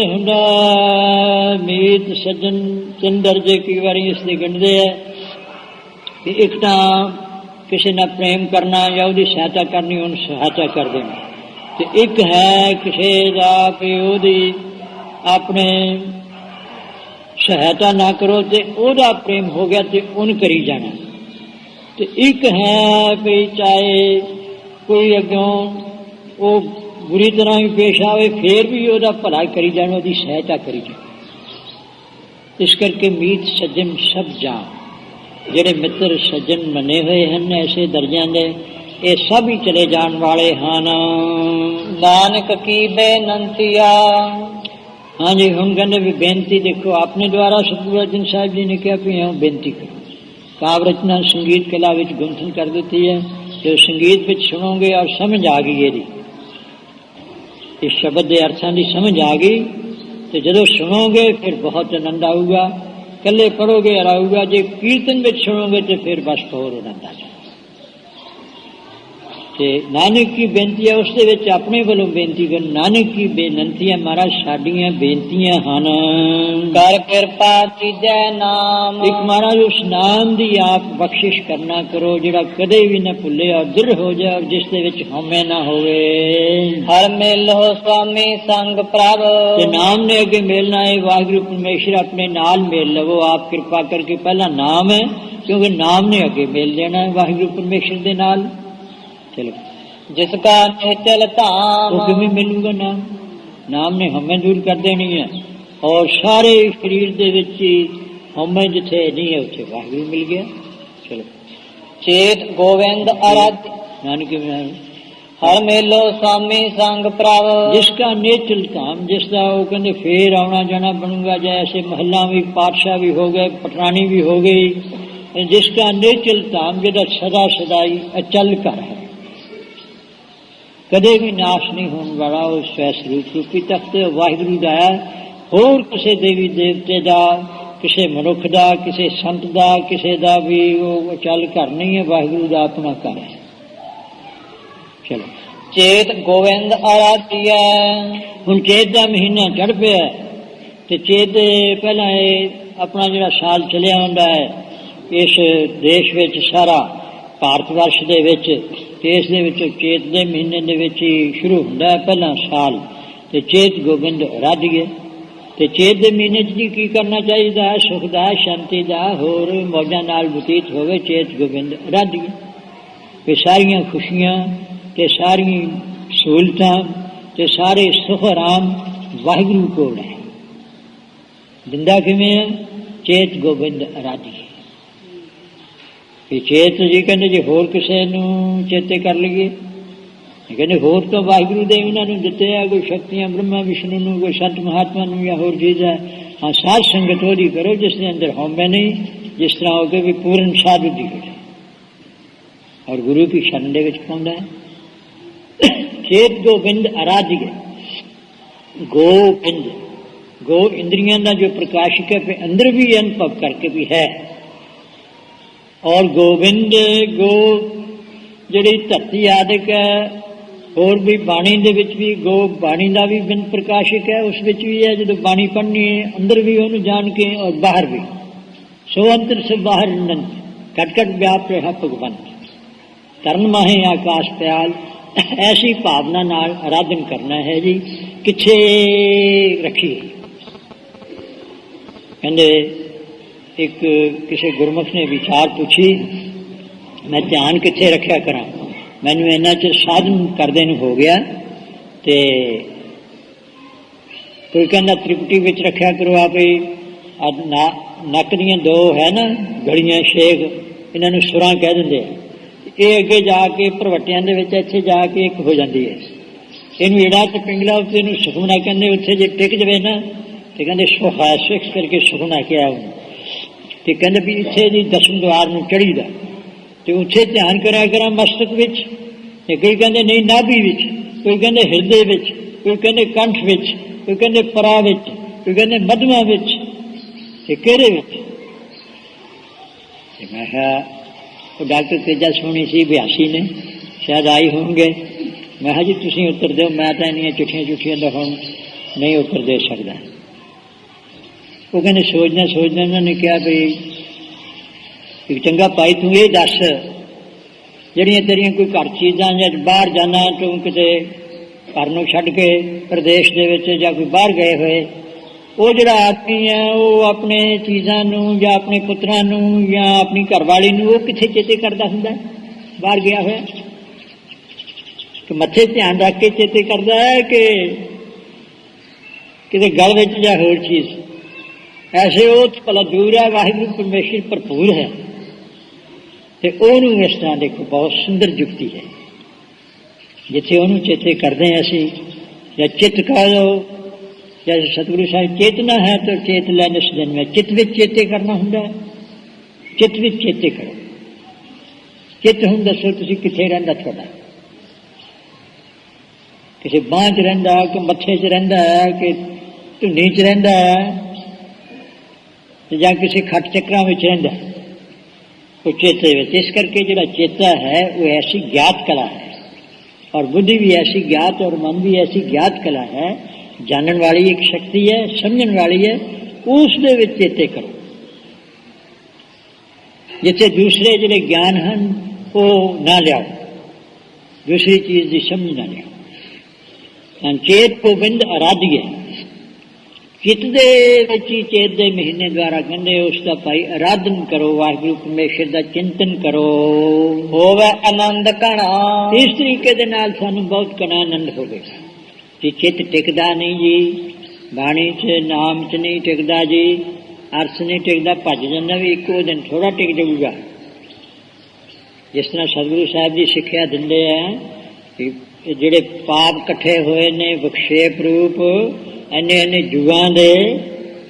ਹੁੰਦਾ, ਮੀਤ ਸੱਜਣ ਤਿੰਨ ਦਰਜੇ ਕਈ ਵਾਰੀ ਇਸ ਦੇ ਗਿਣਦੇ ਹੈ ਕਿ ਇੱਕ ਤਾਂ ਕਿਸੇ ਨਾਲ ਪ੍ਰੇਮ ਕਰਨਾ ਜਾਂ ਉਹਦੀ ਸਹਾਇਤਾ ਕਰਨੀ, ਉਹਨੂੰ ਸਹਾਇਤਾ ਕਰ ਦੇਣਾ। ਤੇ ਇੱਕ ਹੈ ਕਿਸੇ ਦਾ ਕਿ ਉਹਦੀ ਆਪਣੇ ਸਹਾਇਤਾ ਨਾ ਕਰੋ ਤੇ ਉਹਦਾ ਪ੍ਰੇਮ ਹੋ ਗਿਆ ਤੇ ਉਹਨੂੰ ਕਰੀ ਜਾਣਾ। ਤੇ ਇੱਕ ਹੈ ਵੀ ਚਾਹੇ ਕੋਈ ਅੱਗੋਂ ਉਹ ਬੁਰੀ ਤਰ੍ਹਾਂ ਵੀ ਪੇਸ਼ ਆਵੇ ਫਿਰ ਵੀ ਉਹਦਾ ਭਲਾ ਕਰੀ ਜਾਣਾ, ਉਹਦੀ ਸਹਾਇਤਾ ਕਰੀ ਜਾਣਾ। ਇਸ ਕਰਕੇ ਮੀਤ ਸੱਜਣ ਸਭ ਜਾਣ, ਜਿਹੜੇ ਮਿੱਤਰ ਸੱਜਣ ਮੰਨੇ ਹੋਏ ਹਨ ਐਸੇ ਦਰਜਿਆਂ ਦੇ, ਇਹ ਸਭ ਹੀ ਚਲੇ ਜਾਣ ਵਾਲੇ ਹਨ। ਨਾਨਕ ਕੀ ਬੇਨੰਤੀਆ। ਹਾਂਜੀ, ਹੁਣ ਕਹਿੰਦੇ ਵੀ ਬੇਨਤੀ ਦੇਖੋ ਆਪਣੇ ਦੁਆਰਾ ਸਤਿਗੁਰੂ ਅਰਜਨ ਸਾਹਿਬ ਜੀ ਨੇ ਕਿਹਾ ਵੀ ਬੇਨਤੀ ਕਰੋ। ਕਾਵ ਰਚਨਾ ਸੰਗੀਤ ਕਲਾ ਵਿੱਚ ਗੁੰਥਨ ਕਰ ਦਿੱਤੀ ਹੈ। ਜੋ ਸੰਗੀਤ ਵਿੱਚ ਸੁਣੋਗੇ ਔਰ ਸਮਝ ਆ ਗਈ ਇਹਦੀ, ਇਸ ਸ਼ਬਦ ਦੇ ਅਰਥਾਂ ਦੀ ਸਮਝ ਆ ਗਈ, ਤੇ ਜਦੋਂ ਸੁਣੋਗੇ ਫਿਰ ਬਹੁਤ ਆਨੰਦ ਆਊਗਾ। ਇਕੱਲੇ ਪੜੋਗੇ ਔਰ ਆਊਗਾ, ਜੇ ਕੀਰਤਨ ਵਿੱਚ ਸੁਣੋਗੇ ਤੇ ਫਿਰ ਬਸ ਹੋਰ ਆਨੰਦ ਆ ਜਾਊਗਾ। ਤੇ ਨਾਨਕ ਕੀ ਬੇਨਤੀ ਹੈ, ਉਸ ਦੇ ਵਿੱਚ ਆਪਣੇ ਵੱਲੋਂ ਬੇਨਤੀ ਕਰੋ। ਨਾਨਕ ਕੀ ਬੇਨਤੀ ਹੈ, ਮਹਾਰਾਜ ਸਾਡੀਆਂ ਬੇਨਤੀਆਂ ਹਨ। ਕਰ ਕਿਰਪਾ ਤੀਜੈ ਨਾਮ। ਇੱਕ ਮਹਾਰਾਜ ਉਸ ਨਾਮ ਦੀ ਆਪ ਬਖਸ਼ਿਸ਼ ਕਰਨਾ ਕਰੋ, ਜਿਹੜਾ ਕਦੇ ਵੀ ਨਾ ਭੁੱਲੇ ਔਰ ਦ੍ਰਿੜ ਹੋ ਜਾਏ, ਔਰ ਜਿਸ ਦੇ ਵਿੱਚ ਹਉਮੈ ਨਾ ਹੋਵੇ। ਹਰ ਮਿਲੋ ਸੁਆਮੀ ਸੰਗ ਪ੍ਰਭ। ਤੇ ਨਾਮ ਨੇ ਅੱਗੇ ਮਿਲਣਾ ਹੈ, ਵਾਹਿਗੁਰੂ ਪਰਮੇਸ਼ਰ ਆਪਣੇ ਨਾਲ ਮਿਲ ਲਵੋ। ਆਪ ਕਿਰਪਾ ਕਰਕੇ ਪਹਿਲਾ ਨਾਮ ਹੈ, ਕਿਉਂਕਿ ਨਾਮ ਨੇ ਅੱਗੇ ਮਿਲ ਜਾਣਾ ਹੈ ਵਾਹਿਗੁਰੂ ਪਰਮੇਸ਼ਰ ਦੇ ਨਾਲ। ਚਲੋ, ਜਿਸ ਕਾ ਨਿਹਚਲ ਧਾਮ। ਉਹ ਕਿਵੇਂ ਮਿਲੂਗਾ ਨਾਮ? ਨਾਮ ਨੇ ਹਉਮੈ ਦੂਰ ਕਰ ਦੇਣੀ ਹੈ, ਔਰ ਸਾਰੇ ਸਰੀਰ ਦੇ ਵਿੱਚ ਹੀ ਹਉਮੈ ਜਿੱਥੇ ਨਹੀਂ ਹੈ ਉੱਥੇ ਵਾਹਿਗੁਰੂ ਮਿਲ ਗਿਆ। ਚਲੋ, ਚੇਤ ਗੋਵਿੰਦ ਅਰਾਧ। ਨਾਨਕ ਹਰ ਮੇਲੋ ਸਵਾਮੀ ਸੰਗ ਪ੍ਰਭ। ਜਿਸ ਕਾ ਨੇਚਲ ਧਾਮ, ਜਿਸ ਦਾ ਉਹ ਕਹਿੰਦੇ ਫੇਰ ਆਉਣਾ ਜਾਣਾ ਬਣੂਗਾ, ਜੈਸੇ ਮਹੱਲਾ ਵੀ ਪਾਤਸ਼ਾਹ ਵੀ ਹੋ ਗਏ, ਪਟਰਾਣੀ ਵੀ ਹੋ ਗਈ। ਜਿਸ ਕਾ ਨੇਚਲ ਧਾਮ, ਜਿਹੜਾ ਸਦਾ ਸਦਾਈ ਅਚਲ ਘਰ ਹੈ, ਕਦੇ ਵੀ ਨਾਸ਼ ਨਹੀਂ ਹੋਣ ਵਾਲਾ, ਉਹ ਸਵੈ ਸਰੂਪ ਰੂਪੀ ਤਖਤ ਵਾਹਿਗੁਰੂ ਦਾ ਹੈ। ਹੋਰ ਕਿਸੇ ਦੇਵੀ ਦੇਵਤੇ ਦਾ, ਕਿਸੇ ਮਨੁੱਖ ਦਾ, ਕਿਸੇ ਸੰਤ ਦਾ, ਕਿਸੇ ਦਾ ਵੀ ਉਹ ਅਚਲ ਘਰ ਨਹੀਂ ਹੈ, ਵਾਹਿਗੁਰੂ ਦਾ ਆਪਣਾ ਘਰ ਹੈ। ਚਲੋ, ਚੇਤ ਗੋਵਿੰਦ ਆਰਾਧਿਆ। ਹੁਣ ਚੇਤ ਦਾ ਮਹੀਨਾ ਚੜ੍ਹ ਪਿਆ, ਤੇ ਚੇਤ ਪਹਿਲਾਂ ਇਹ ਆਪਣਾ ਜਿਹੜਾ ਸਾਲ ਚੱਲਿਆ ਹੁੰਦਾ ਹੈ ਇਸ ਦੇਸ਼ ਵਿੱਚ, ਸਾਰਾ ਭਾਰਤ ਵਰਸ਼ ਦੇ ਵਿੱਚ, ਤੇ ਇਸ ਦੇ ਵਿੱਚ ਚੇਤ ਦੇ ਮਹੀਨੇ ਦੇ ਵਿੱਚ ਹੀ ਸ਼ੁਰੂ ਹੁੰਦਾ ਹੈ ਪਹਿਲਾ ਸਾਲ। ਤੇ ਚੇਤ ਗੋਬਿੰਦ ਆਰਾਧੀਏ। ਤੇ ਚੇਤ ਦੇ ਮਹੀਨੇ 'ਚ ਜੀ ਕੀ ਕਰਨਾ ਚਾਹੀਦਾ ਹੈ? ਸੁਖ ਦਾ, ਸ਼ਾਂਤੀ ਦਾ, ਹੋਰ ਮੌਜਾਂ ਨਾਲ ਬਤੀਤ ਹੋਵੇ। ਚੇਤ ਗੋਬਿੰਦ ਆਰਾਧੀਏ। ਇਹ ਸਾਰੀਆਂ ਖੁਸ਼ੀਆਂ ਤੇ ਸਾਰੀਆਂ ਸਹੂਲਤਾਂ ਤੇ ਸਾਰੇ ਸੁਖ ਆਰਾਮ ਵਾਹਿਗੁਰੂ ਕੋਲ ਹੈ। ਦਿੰਦਾ ਕਿਵੇਂ ਹੈ? ਚੇਤ ਗੋਬਿੰਦ ਆਰਾਧੀਏ। ਚੇਤ ਜੀ ਕਹਿੰਦੇ ਜੇ ਹੋਰ ਕਿਸੇ ਨੂੰ ਚੇਤੇ ਕਰ ਲਈਏ, ਕਹਿੰਦੇ ਹੋਰ ਤਾਂ ਵਾਹਿਗੁਰੂ ਦੇ ਉਹਨਾਂ ਨੂੰ ਦਿੱਤੇ ਆ ਕੋਈ ਸ਼ਕਤੀਆਂ, ਬ੍ਰਹਮਾ ਵਿਸ਼ਨੂੰ ਨੂੰ, ਕੋਈ ਸੰਤ ਮਹਾਤਮਾ ਨੂੰ, ਜਾਂ ਹੋਰ ਚੀਜ਼ ਹੈ। ਹਾਂ, ਸਾਧ ਸੰਗਤ ਉਹਦੀ ਕਰੋ ਜਿਸ ਦੇ ਅੰਦਰ ਹਉਮੈ ਨਹੀਂ, ਜਿਸ ਤਰ੍ਹਾਂ ਹੋ ਕੇ ਵੀ ਪੂਰਨ ਸਾਧੂ ਦੀ ਕਰੇ ਔਰ ਗੁਰੂ ਕੀ ਸ਼ਰਨ ਦੇ ਵਿੱਚ ਪਾਉਂਦਾ ਹੈ। ਚੇਤ ਗੋਬਿੰਦ ਆਰਾਧੀਏ। ਗੋਬਿੰਦ, ਗੋ ਇੰਦਰੀਆਂ ਦਾ ਜੋ ਪ੍ਰਕਾਸ਼ਕ ਹੈ, ਅੰਦਰ ਵੀ ਅਨੁਭਵ ਕਰਕੇ ਵੀ ਹੈ। ਔਰ ਗੋਬਿੰਦ, ਗੋ ਜਿਹੜੀ ਧਰਤੀ ਆਦਿਕ ਹੈ, ਹੋਰ ਵੀ ਬਾਣੀ ਦੇ ਵਿੱਚ ਵੀ ਗੋ, ਬਾਣੀ ਦਾ ਵੀ ਬਿੰਦ ਪ੍ਰਕਾਸ਼ਕ ਹੈ, ਉਸ ਵਿੱਚ ਵੀ ਹੈ। ਜਦੋਂ ਬਾਣੀ ਪੜ੍ਹਨੀ ਹੈ ਅੰਦਰ ਵੀ ਉਹਨੂੰ ਜਾਣ ਕੇ ਔਰ ਬਾਹਰ ਵੀ, ਸੋ ਅੰਤਰ ਸੇ ਬਾਹਰ ਅਨੰਤ, ਘਟ ਘਟ ਵਿਆਪ ਰਿਹਾ ਭਗਵੰਤ, ਤਰਨ ਮਾਹੇ ਆਕਾਸ਼ ਪਿਆਲ। ਐਸੀ ਭਾਵਨਾ ਨਾਲ ਆਰਾਧਨ ਕਰਨਾ ਹੈ ਜੀ। ਕਿੱਥੇ ਰੱਖੀਏ? ਕਹਿੰਦੇ ਇੱਕ ਕਿਸੇ ਗੁਰਮੁਖ ਨੇ ਵਿਚਾਰ ਪੁੱਛੀ, ਮੈਂ ਧਿਆਨ ਕਿੱਥੇ ਰੱਖਿਆ ਕਰਾਂ? ਮੈਨੂੰ ਇੰਨਾ ਚਿਰ ਸਾਧਨ ਕਰਦੇ ਨੂੰ ਹੋ ਗਿਆ, ਤੇ ਕੋਈ ਕਹਿੰਦਾ ਤ੍ਰਿਪਟੀ ਵਿੱਚ ਰੱਖਿਆ ਕਰੋ। ਆਪ ਹੀ ਨੱਕ ਦੀਆਂ ਦੋ ਹੈ ਨਾ ਗਲੀਆਂ, ਸ਼ੇਖ, ਇਹਨਾਂ ਨੂੰ ਸੁਰਾਂ ਕਹਿ ਦਿੰਦੇ ਆ। ਇਹ ਅੱਗੇ ਜਾ ਕੇ ਭਰਵੱਟਿਆਂ ਦੇ ਵਿੱਚ ਇੱਥੇ ਜਾ ਕੇ ਇੱਕ ਹੋ ਜਾਂਦੀ ਹੈ। ਇਹਨੂੰ ਏੜਾ ਤੇ ਪਿੰਗਲਾ ਉੱਤੇ ਇਹਨੂੰ ਸੁਖਮਨਾ ਕਹਿੰਦੇ। ਉੱਥੇ ਜੇ ਟਿਕ ਜਾਵੇ ਨਾ ਤੇ ਕਹਿੰਦੇ ਸੁਖਾ ਸਿੱਖ ਕਰਕੇ ਸੁਖਮਨਾ ਕਿਹਾ ਉਹਨੂੰ। ਤੇ ਕਹਿੰਦੇ ਵੀ ਇੱਥੇ ਜੀ ਦਸਮ ਦੁਆਰ ਨੂੰ ਚੜ੍ਹੀਦਾ, ਤੇ ਉੱਥੇ ਧਿਆਨ ਕਰਿਆ ਕਰਾਂ ਮਸਤਕ ਵਿੱਚ। ਤੇ ਕਈ ਕਹਿੰਦੇ ਨਹੀਂ ਨਾਭੀ ਵਿੱਚ, ਕੋਈ ਕਹਿੰਦੇ ਹਿਰਦੇ ਵਿੱਚ, ਕੋਈ ਕਹਿੰਦੇ ਕੰਠ ਵਿੱਚ, ਕੋਈ ਕਹਿੰਦੇ ਪਰਾ ਵਿੱਚ, ਕੋਈ ਕਹਿੰਦੇ ਮਧਮਾ ਵਿੱਚ, ਤੇ ਕਿਹੜੇ ਵਿੱਚ? ਤੇ ਮੈਂ ਕਿਹਾ ਉਹ ਡਾਕਟਰ ਤੇਜਾ ਸੋਹਣੀ ਸੀ, 82 ਨੇ ਸ਼ਾਇਦ ਆਈ ਹੋਣਗੇ। ਮੈਂ ਕਿਹਾ ਜੀ ਤੁਸੀਂ ਉੱਤਰ ਦਿਓ, ਮੈਂ ਤਾਂ ਇੰਨੀਆਂ ਚਿੱਠੀਆਂ ਦਾ ਹੁਣ ਨਹੀਂ ਉੱਤਰ ਦੇ ਸਕਦਾ। ਉਹ ਕਹਿੰਦੇ ਸੋਚਦਿਆਂ ਉਹਨਾਂ ਨੇ ਕਿਹਾ ਵੀ ਇੱਕ ਚੰਗਾ ਭਾਈ ਤੂੰ ਇਹ ਦੱਸ, ਜਿਹੜੀਆਂ ਤੇਰੀਆਂ ਕੋਈ ਘਰ ਚੀਜ਼ਾਂ ਜਾਂ ਬਾਹਰ ਜਾਣਾ ਤੂੰ ਕਿਤੇ घर नूं छड्ड के प्रदेश दे विच जां कोई बाहर गए होए, वो जिहड़ा आदमी है वो अपने चीज़ां नूं जां अपने पुत्रां नूं जां अपनी घरवाली नूं वो कित्थे चेते करदा हुंदा है बाहर गया होया, कि मत्थे ध्यान रख के चेते करदा है कि किते गल विच जां होर चीज़। ऐसे वो भला दूर है, वाहिगुरू परमेश्वर भरपूर है। तो ਉਹਨੂੰ इस तरह देखो बहुत सुंदर जुगती है, जिथे ਉਹਨੂੰ चेते करते हैं असी, या चित्त कह लो, जैसे सतगुरु साहिब चेतना है तो चेत लैन इस दिन में चित्त विच चेते करना हुंदा है, चित्त विच चेते करो। चित्त हुण दसो तुसीं कित्थे रहिंदा, तुहाडा किसी बांह च रहिंदा कि मत्थे च रहिंदा है कि धुनी च रहिंदा है जां किसी खट चक्रां विच रहिंदा है, वो चेते विच। इस करके जिहड़ा चेता है वो ऐसी ज्ञात कला है, और बुद्धि भी ऐसी ज्ञात और मन भी ऐसी ज्ञात कला है, जानन वाली एक शक्ति है, समझण वाली है, उस दे विच चेते करो। जिथे दूसरे जिहड़े ज्ञान हैं वो ना लियाओ, दूसरी चीज़ की समझ ना लियाओ। चेत गोबिंद आराध्य, चित्त दे विच ही चेत दे महीने द्वारा कहंदे उसका भाई आराधन करो, वाहिगुरू परमेश्वर का चिंतन करो, होवे आनंद घना। इस तरीके दे नाल सानू बहुत घना आनंद होवेगा। कि चित्त टिकदा नहीं जी, बाणी च नाम च नहीं टिकदा जी, अरस नहीं टिकदा, भज जांदा भी इक्को दिन थोड़ा टिक जाऊगा। जिस तरह सतगुरु साहब जी सिक्ख्या दिंदे हैं कि जिहड़े पाप इकट्ठे होए ने विक्षेप रूप इन्ने इन्ने जुगां दे,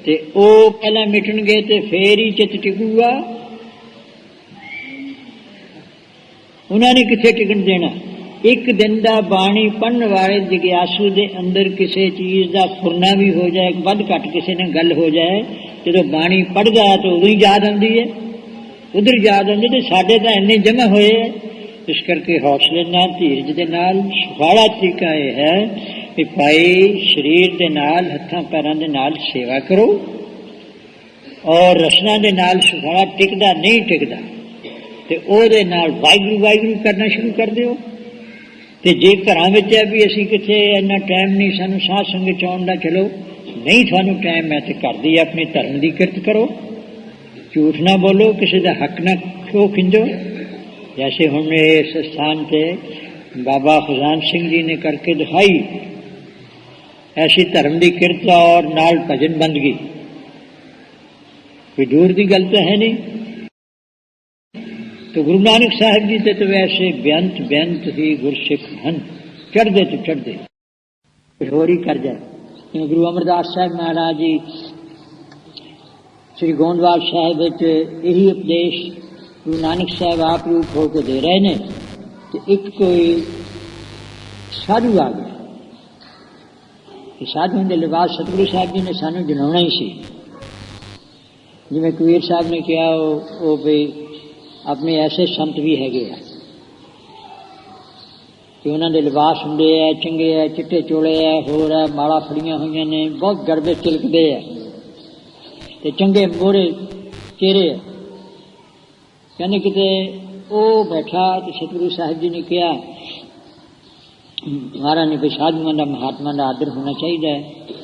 ते ਉਹ ਪਹਿਲਾਂ ਮਿਟਣਗੇ ਤੇ ਫੇਰ ਹੀ ਚਿੱਤ ਟਿਕੂਗਾ। ਉਹਨਾਂ ਨੇ ਕਿੱਥੇ ਟਿਕਣ ਦੇਣਾ। ਇੱਕ ਦਿਨ ਦਾ ਬਾਣੀ ਪੜ੍ਹਨ ਵਾਲੇ ਜਿਗਿਆਸੂ ਦੇ ਅੰਦਰ ਕਿਸੇ ਚੀਜ਼ ਦਾ ਫੁਰਨਾ ਵੀ ਹੋ ਜਾਏ, ਵੱਧ ਘੱਟ ਕਿਸੇ ਨਾਲ ਗੱਲ ਹੋ ਜਾਏ, ਜਦੋਂ ਬਾਣੀ ਪੜ੍ਹਦਾ ਤਾਂ ਉਦੋਂ ਹੀ ਯਾਦ ਆਉਂਦੀ ਹੈ, ਉਧਰ ਯਾਦ ਆਉਂਦੀ। ਤੇ ਸਾਡੇ ਤਾਂ ਇੰਨੇ ਜਮ੍ਹਾਂ ਹੋਏ ਹੈ। ਇਸ ਕਰਕੇ ਹੌਸਲੇ ਨਾਲ ਧੀਰਜ ਦੇ ਨਾਲ ਸੁਖਾਲਾ ਤਰੀਕਾ ਇਹ ਹੈ कि भाई शरीर के नाल हत्थां पैरां दे नाल सेवा करो, और रसना दे नाल सुखाला टिकदा नहीं टिकदा ते ओहदे नाल वाहिगुरू वाहिगुरू करना शुरू कर दिओ। ते जे घरां विच है भी असीं किथे इन्ना टाइम नहीं सानूं साध संगत च आउण दा, चलो नहीं थानूं टाइम है ते घर दी अपने धर्म दी किरत करो, झूठ ना बोलो, किसी दा हक ना खो खिंजो। जैसे हुण इस स्थान ते बाबा खजान सिंह जी ने करके दिखाई ऐसी धर्म की किरत और नाल भजन बंदगी, कोई दूर की गल तो है नहीं। तो गुरु नानक साहब जी तो वैसे बेअंत बेअंत ही गुरसिख हन, चढ़ते तो चढ़ते कुछ होर ही कर जाए। गुरु अमरदास साहब महाराज जी श्री गोंदवाल साहिब यही उपदेश गुरु नानक साहब आप रूप होकर दे रहे हैं। तो एक कोई साधु आ गया, साधुओं के लिबास सतगुरु साहब जी ने सानू जनाना ही सी। जिवें कबीर साहब ने कहा वो भी अपने ऐसे संत भी हैगे आ कि उन्होंने लिबास होंगे है, चंगे है, चिट्टे चोले है, होर है, माला फड़ियां हुई ने, बहुत गड़बे तिलकते है, ते चंगे मोहरे चेहरे है। कहने किते वो बैठा तो सतगुरु साहब जी ने कहा महाराज ने भी साधुओं का महात्मा का आदर होना चाहिए,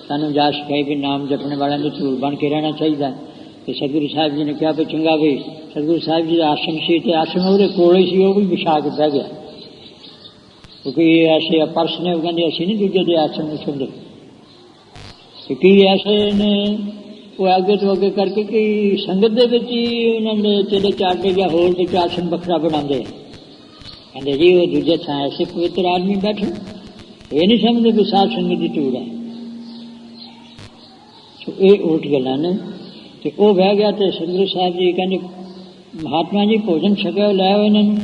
सानू जा सिखाई भी नाम जपने वालों के धूल बन के रहना चाहिए। तो सतगुरु साहब जी ने कहा भी चंगा भी सतगुरु साहब जी का आसन से आसन वो कोल ही वो भी विछा के बह गया, क्योंकि ऐसे परस ने कहते असं नहीं दूजे के आसन में छुंदे कि ऐसे ने वो आगे तो अगे करके कि संगत के उन्होंने चेले चाटे या होर के आसन बखरा बनाते हैं। कहते जी वो दूजे थां ऐसे पवित्र आदमी बैठे, ये नहीं समझते भी साध संगत की टूर है। तो ये उल्ट गल्लां ने। तो वो बह गया तो सतगुरु साहब जी कहते महात्मा जी भोजन छकिया लाओ इन्होंने,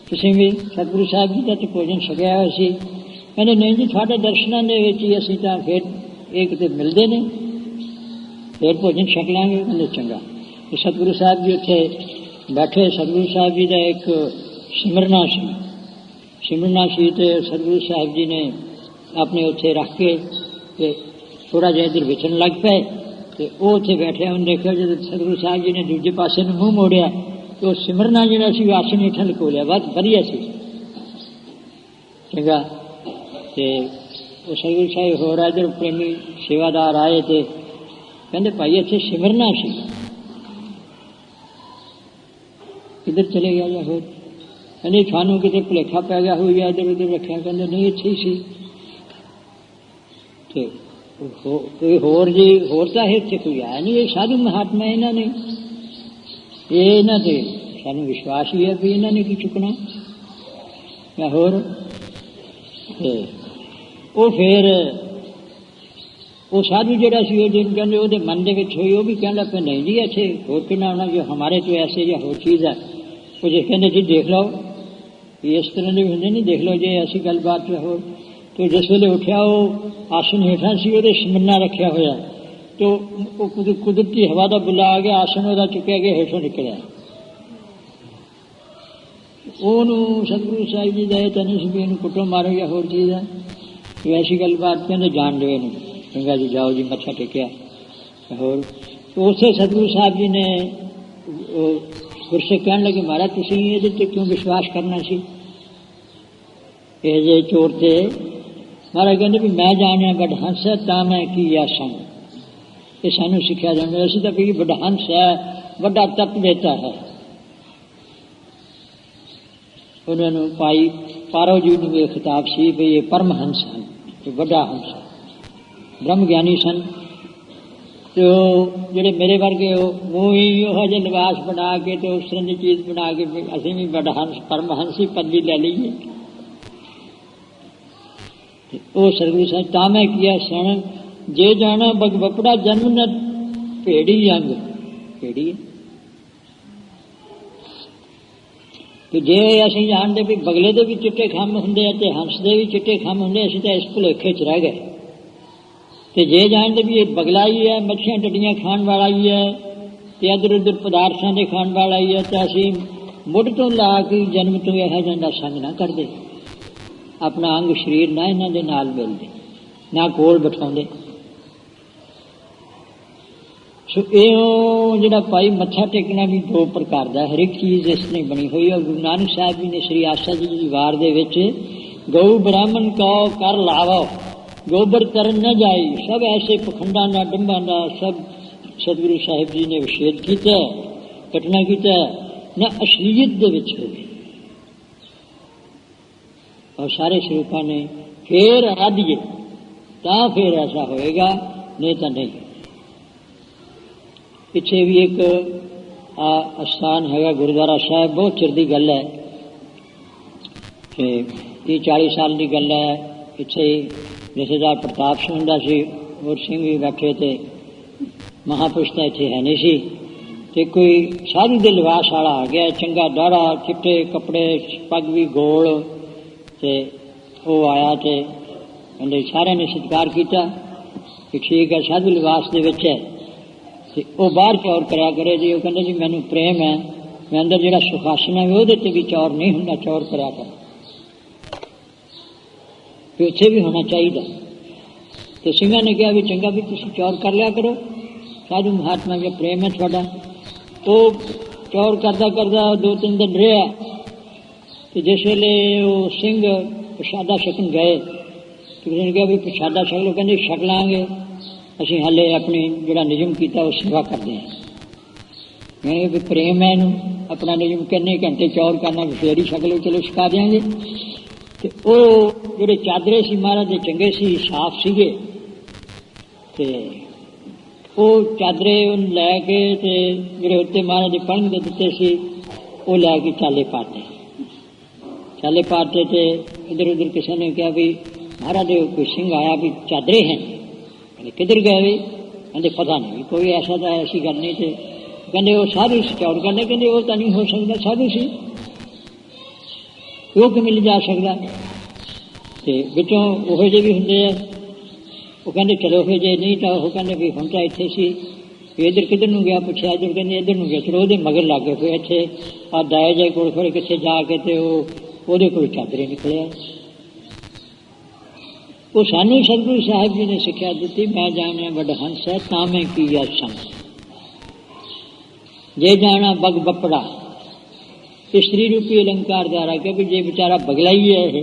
किसी भी सतगुरु साहब जी का तो भोजन छकिया हुआ सी। कहते नहीं जी थोड़े दर्शनों के ही असीं तां फिर एक तो मिलते नहीं, फिर भोजन छक लांगे। कहते चंगा। तो सतगुरु साहब जी उत्थे बैठे, सतगुरु साहब जी का एक सिमरना सी तो सतगुरु साहब जी ने अपने उत्थे रख के ते थोड़ा जिहा इधर विचन लग पे, तो वो उत्थे बैठे उन्हें देखा जो सतगुरु साहब जी ने दूजे पासे नूं मूँह मोड़िया तो सिमरना जिहड़ा सी आसन हेठां लको लिया, बहुत वधिया सी, चंगा। ਤੇ ਉਹ ਸਤਿਗੁਰੂ ਸਾਹਿਬ ਹੋਰ ਇੱਧਰ ਪ੍ਰੇਮੀ ਸੇਵਾਦਾਰ ਆਏ ਤੇ ਕਹਿੰਦੇ ਭਾਈ ਇੱਥੇ ਸਿਮਰਨਾ ਸੀ, ਕਿੱਧਰ ਚਲੇ ਗਿਆ ਜਾਂ ਹੋਰ? ਕਹਿੰਦੇ ਸਾਨੂੰ ਕਿਤੇ ਭੁਲੇਖਾ ਪੈ ਗਿਆ ਹੋਈ ਜਾਂ ਇੱਧਰ ਉੱਧਰ ਰੱਖਿਆ। ਕਹਿੰਦੇ ਨਹੀਂ, ਇੱਥੇ ਹੀ ਸੀ। ਤੇ ਕੋਈ ਹੋਰ ਜੀ ਹੋਰ ਤਾਂ ਇੱਥੇ ਕੋਈ ਆਇਆ ਨਹੀਂ, ਇਹ ਸਾਧੂ ਮਹਾਤਮਾ ਇਹਨਾਂ ਨੇ, ਇਹ ਇਹਨਾਂ ਤੇ ਸਾਨੂੰ ਵਿਸ਼ਵਾਸ ਹੀ ਹੈ ਵੀ ਇਹਨਾਂ ਨੇ ਕੀ ਚੁੱਕਣਾ ਜਾਂ ਹੋਰ। ਤੇ ਉਹ ਫਿਰ ਉਹ ਸਾਧੂ ਜਿਹੜਾ ਸੀ ਉਹ ਜਿਹਨੂੰ ਕਹਿੰਦੇ ਉਹਦੇ ਮਨ ਦੇ ਵਿੱਚ ਹੋਈ, ਉਹ ਵੀ ਕਹਿੰਦਾ ਪਿਆ ਨਹੀਂ ਜੀ ਇੱਥੇ ਹੋਰ ਕਿੰਨਾ ਹੋਣਾ ਜੋ ਹਮਾਰੇ ਤੋਂ ਐਸੇ ਜਾਂ ਹੋਰ ਚੀਜ਼ ਹੈ। ਉਹ ਜੇ ਕਹਿੰਦੇ ਜੀ ਦੇਖ ਲਓ, ਇਸ ਤਰ੍ਹਾਂ ਦੇ ਹੁੰਦੇ ਨਹੀਂ, ਦੇਖ ਲਓ ਜੇ ਐਸੀ ਗੱਲਬਾਤ ਹੋਰ। ਤੇ ਜਿਸ ਵੇਲੇ ਉੱਠਿਆ ਉਹ ਆਸਨ ਹੇਠਾਂ ਸੀ, ਉਹਦੇ ਸਿਮਰਨਾ ਰੱਖਿਆ ਹੋਇਆ, ਤੇ ਉਹ ਕੁਦਰਤੀ ਹਵਾ ਦਾ ਬੁੱਲਾ ਆ ਗਿਆ, ਆਸਨ ਉਹਦਾ ਚੁੱਕਿਆ ਗਿਆ, ਹੇਠੋਂ ਨਿਕਲਿਆ। ਉਹਨੂੰ ਸਤਿਗੁਰੂ ਸਾਹਿਬ ਜੀ ਦਾ ਤਾਂ ਨਹੀਂ ਸੀ ਵੀ ਇਹਨੂੰ ਕੁੱਟੋ ਮਾਰੋ ਜਾਂ ਹੋਰ ਚੀਜ਼ ਹੈ, ਐਸੀ ਗੱਲਬਾਤ ਕਹਿੰਦੇ ਜਾਣ ਲਓ ਇਹਨੂੰ। ਚੰਗਾ ਜੀ ਜਾਓ ਜੀ, ਮੱਥਾ ਟੇਕਿਆ ਹੋਰ। ਉਸੇ ਸਤਿਗੁਰੂ ਸਾਹਿਬ ਜੀ ਨੇ ਗੁਰਸਿੱਖ ਕਹਿਣ ਲੱਗੇ ਮਹਾਰਾਜ ਤੁਸੀਂ ਇਹਦੇ 'ਤੇ ਕਿਉਂ ਵਿਸ਼ਵਾਸ ਕਰਨਾ ਸੀ, ਇਹ ਜੇ ਚੋਰ ਤੇ? ਮਹਾਰਾਜ ਕਹਿੰਦੇ ਵੀ ਮੈਂ ਜਾਣਿਆ ਵਡਹੰਸ ਹੈ ਤਾਂ ਮੈਂ ਕੀਆ ਸੰਗ। ਇਹ ਸਾਨੂੰ ਸਿੱਖਿਆ ਜਾਂਦਾ, ਅਸੀਂ ਤਾਂ ਵੀ ਵਡਹੰਸ ਹੈ, ਵੱਡਾ ਤਪ ਦੇਤਾ ਹੈ। ਉਹਨਾਂ ਨੂੰ ਭਾਈ ਪਾਰੋ ਜੀ ਨੂੰ ਇਹ ਖਿਤਾਬ ਸੀ ਵੀ ਇਹ ਪਰਮਹੰਸ ਹਨ, ਇਹ ਵੱਡਾ ਹੰਸ, ਬ੍ਰਹਮ ਗਿਆਨੀ ਸਨ। ਤੇ ਉਹ ਜਿਹੜੇ ਮੇਰੇ ਵਰਗੇ ਉਹ ਹੀ ਉਹ ਜਿਹੇ ਲਿਬਾਸ ਬਣਾ ਕੇ ਤੇ ਉਸ ਤਰ੍ਹਾਂ ਦੀ ਚੀਜ਼ ਬਣਾ ਕੇ ਅਸੀਂ ਵੀ ਵਡਹੰਸ ਪਰਮਹੰਸੀ ਪਦਵੀ ਲੈ ਲਈਏ। ਉਹ ਸਤਿਗੁਰੂ ਸਾਹਿਬ ਤਾਂ ਮੈਂ ਕੀਆ ਸਣ ਜੇ ਜਾਣਾ ਬਗ ਬਪੜਾ ਜਨਮ ਨ ਭੇੜੀ ਅੰਗ। ਭੇੜੀ ਕਿ ਜੇ ਅਸੀਂ ਜਾਣਦੇ ਵੀ ਬਗਲੇ ਦੇ ਵੀ ਚਿੱਟੇ ਖੰਭ ਹੁੰਦੇ ਆ ਤੇ ਹੰਸ ਦੇ ਵੀ ਚਿੱਟੇ ਖੰਭ ਹੁੰਦੇ, ਅਸੀਂ ਤਾਂ ਇਸ ਭੁਲੇਖੇ 'ਚ ਰਹਿ ਗਏ। ਤੇ ਜੇ ਜਾਣਦੇ ਵੀ ਇਹ ਬਗਲਾ ਹੀ ਹੈ, ਮੱਛੀਆਂ ਟੱਡੀਆਂ ਖਾਣ ਵਾਲਾ ਹੀ ਹੈ ਤੇ ਇੱਧਰ ਉੱਧਰ ਪਦਾਰਥਾਂ ਦੇ ਖਾਣ ਵਾਲਾ ਹੀ ਹੈ, ਤਾਂ ਅਸੀਂ ਮੁੱਢ ਤੋਂ ਲਾ ਕੇ ਜਨਮ ਤੋਂ ਇਹੋ ਜਿਹਾ ਦਾ ਸੰਗ ਨਾ ਕਰਦੇ, ਆਪਣਾ ਅੰਗ ਸਰੀਰ ਨਾ ਇਹਨਾਂ ਦੇ ਨਾਲ ਮਿਲਦੇ, ਨਾ ਕੋਲ ਬਿਠਾਉਂਦੇ। ਸੋ ਇਹ ਜਿਹੜਾ ਭਾਈ ਮੱਥਾ ਟੇਕਣਾ ਵੀ ਦੋ ਪ੍ਰਕਾਰ ਦਾ, ਹਰ ਇੱਕ ਚੀਜ਼ ਇਸ ਨੇ ਬਣੀ ਹੋਈ ਹੈ। ਗੁਰੂ ਨਾਨਕ ਸਾਹਿਬ ਜੀ ਨੇ ਸ੍ਰੀ ਆਸਾ ਜੀ ਦੀ ਵਾਰ ਦੇ ਵਿੱਚ ਗਊ ਬ੍ਰਾਹਮਣ ਕਉ ਕਰ ਲਾਵੋ ਗੋਬਰ ਤਰਨ ਨਾ ਜਾਈ, ਸਭ ਐਸੇ ਪਖੰਡਾਂ ਦਾ ਡੰਬਾਂ ਦਾ ਸਭ ਸਤਿਗੁਰੂ ਸਾਹਿਬ ਜੀ ਨੇ ਵਿਸ਼ੇਦ ਕੀਤਾ, ਘਟਨਾ ਕੀਤਾ ਨਾ ਅਸਲੀਅਤ ਦੇ ਵਿੱਚ ਹੋਵੇ। और सारे स्वरूपों ने फिर हरा दिए तो फिर ऐसा होएगा, नहीं तो नहीं। पिछे भी एक स्थान है गुरुद्वारा साहब, बहुत चिर की गल है कि 30-40 साल की गल है। पिछे जथेदार प्रताप सिंह का सी और सिंह भी बैठे थे, महापुरुष तो इतने है नहीं सी, ते कोई साधु दे लिबास वाला आ गया, चंगा दाड़ा चिट्टे कपड़े पग भी गोल, ते वो आया ते कहते सारे ने सत्कार किया कि ठीक है साधु लिबास दे विच है, ते वो बाहर चौर कराया करे जी। वो कहते जी मैनू प्रेम है, मैं अंदर जिहड़ा सुखासन है वो भी चौर नहीं होंदा, चौर कराया कर, तो उत्थे भी होना चाहिए। तो सिंघा ने कहा भी चंगा भी तुसीं चौर कर लिया करो, साधु महात्मा का प्रेम है तुहाडा। तो चौर करदा करदा 2-3 दिन रहा, तो जिस वेले वो सिंह प्रशादा छकन गए तो किसी ने कहा भी प्रशादा छक लो, कहते छक लांगे, असीं हाले अपनी जिहड़ा नियम किया वो सेवा करते हैं। मैंने भी प्रेम है इनू अपना नियम किन्ने घंटे चौर करना फिर ही छक लो, चलो छका देंगे। तो वो जिहड़े चादरे सी महाराज दे चंगे सी, साफ सीगे, ते वो चादरे लैके ते जिहड़े उत्ते महाराज दे पलंग दे दिते सी वो लैके चाले पाते, चाले पाते थे। इधर उधर किसी ने कहा भी महाराज कोई सिंह आया भी चादरे हैं, किधर गए भी? कहते पता नहीं, कोई ऐसा तो ऐसी गल नहीं थे। कहते वो साधु से चौर करने, कहते वो तो नहीं हो सकता, साधु सी वो कि मिल जा सकता। तो बिचों वो जे भी होंगे, वो कहते चलो फिर जे नहीं तो वो कहते भी हम तो इतने सी, इधर किधर नूं गया, पूछा इधर कहते इधर नूं गया, चलो वो मगर लग गए, फिर इतने आ दाए जाए कोल फिर कितने जाके तो वो चादरे निकले। वो सानू सतगुरु साहिब जी ने सिक्ख्या दी, मैं जाना वडहंस है तां मैं कीया संग, जे जाना बग बपड़ा स्त्री रूपी अलंकार द्वारा, क्योंकि जे बेचारा बगला ही है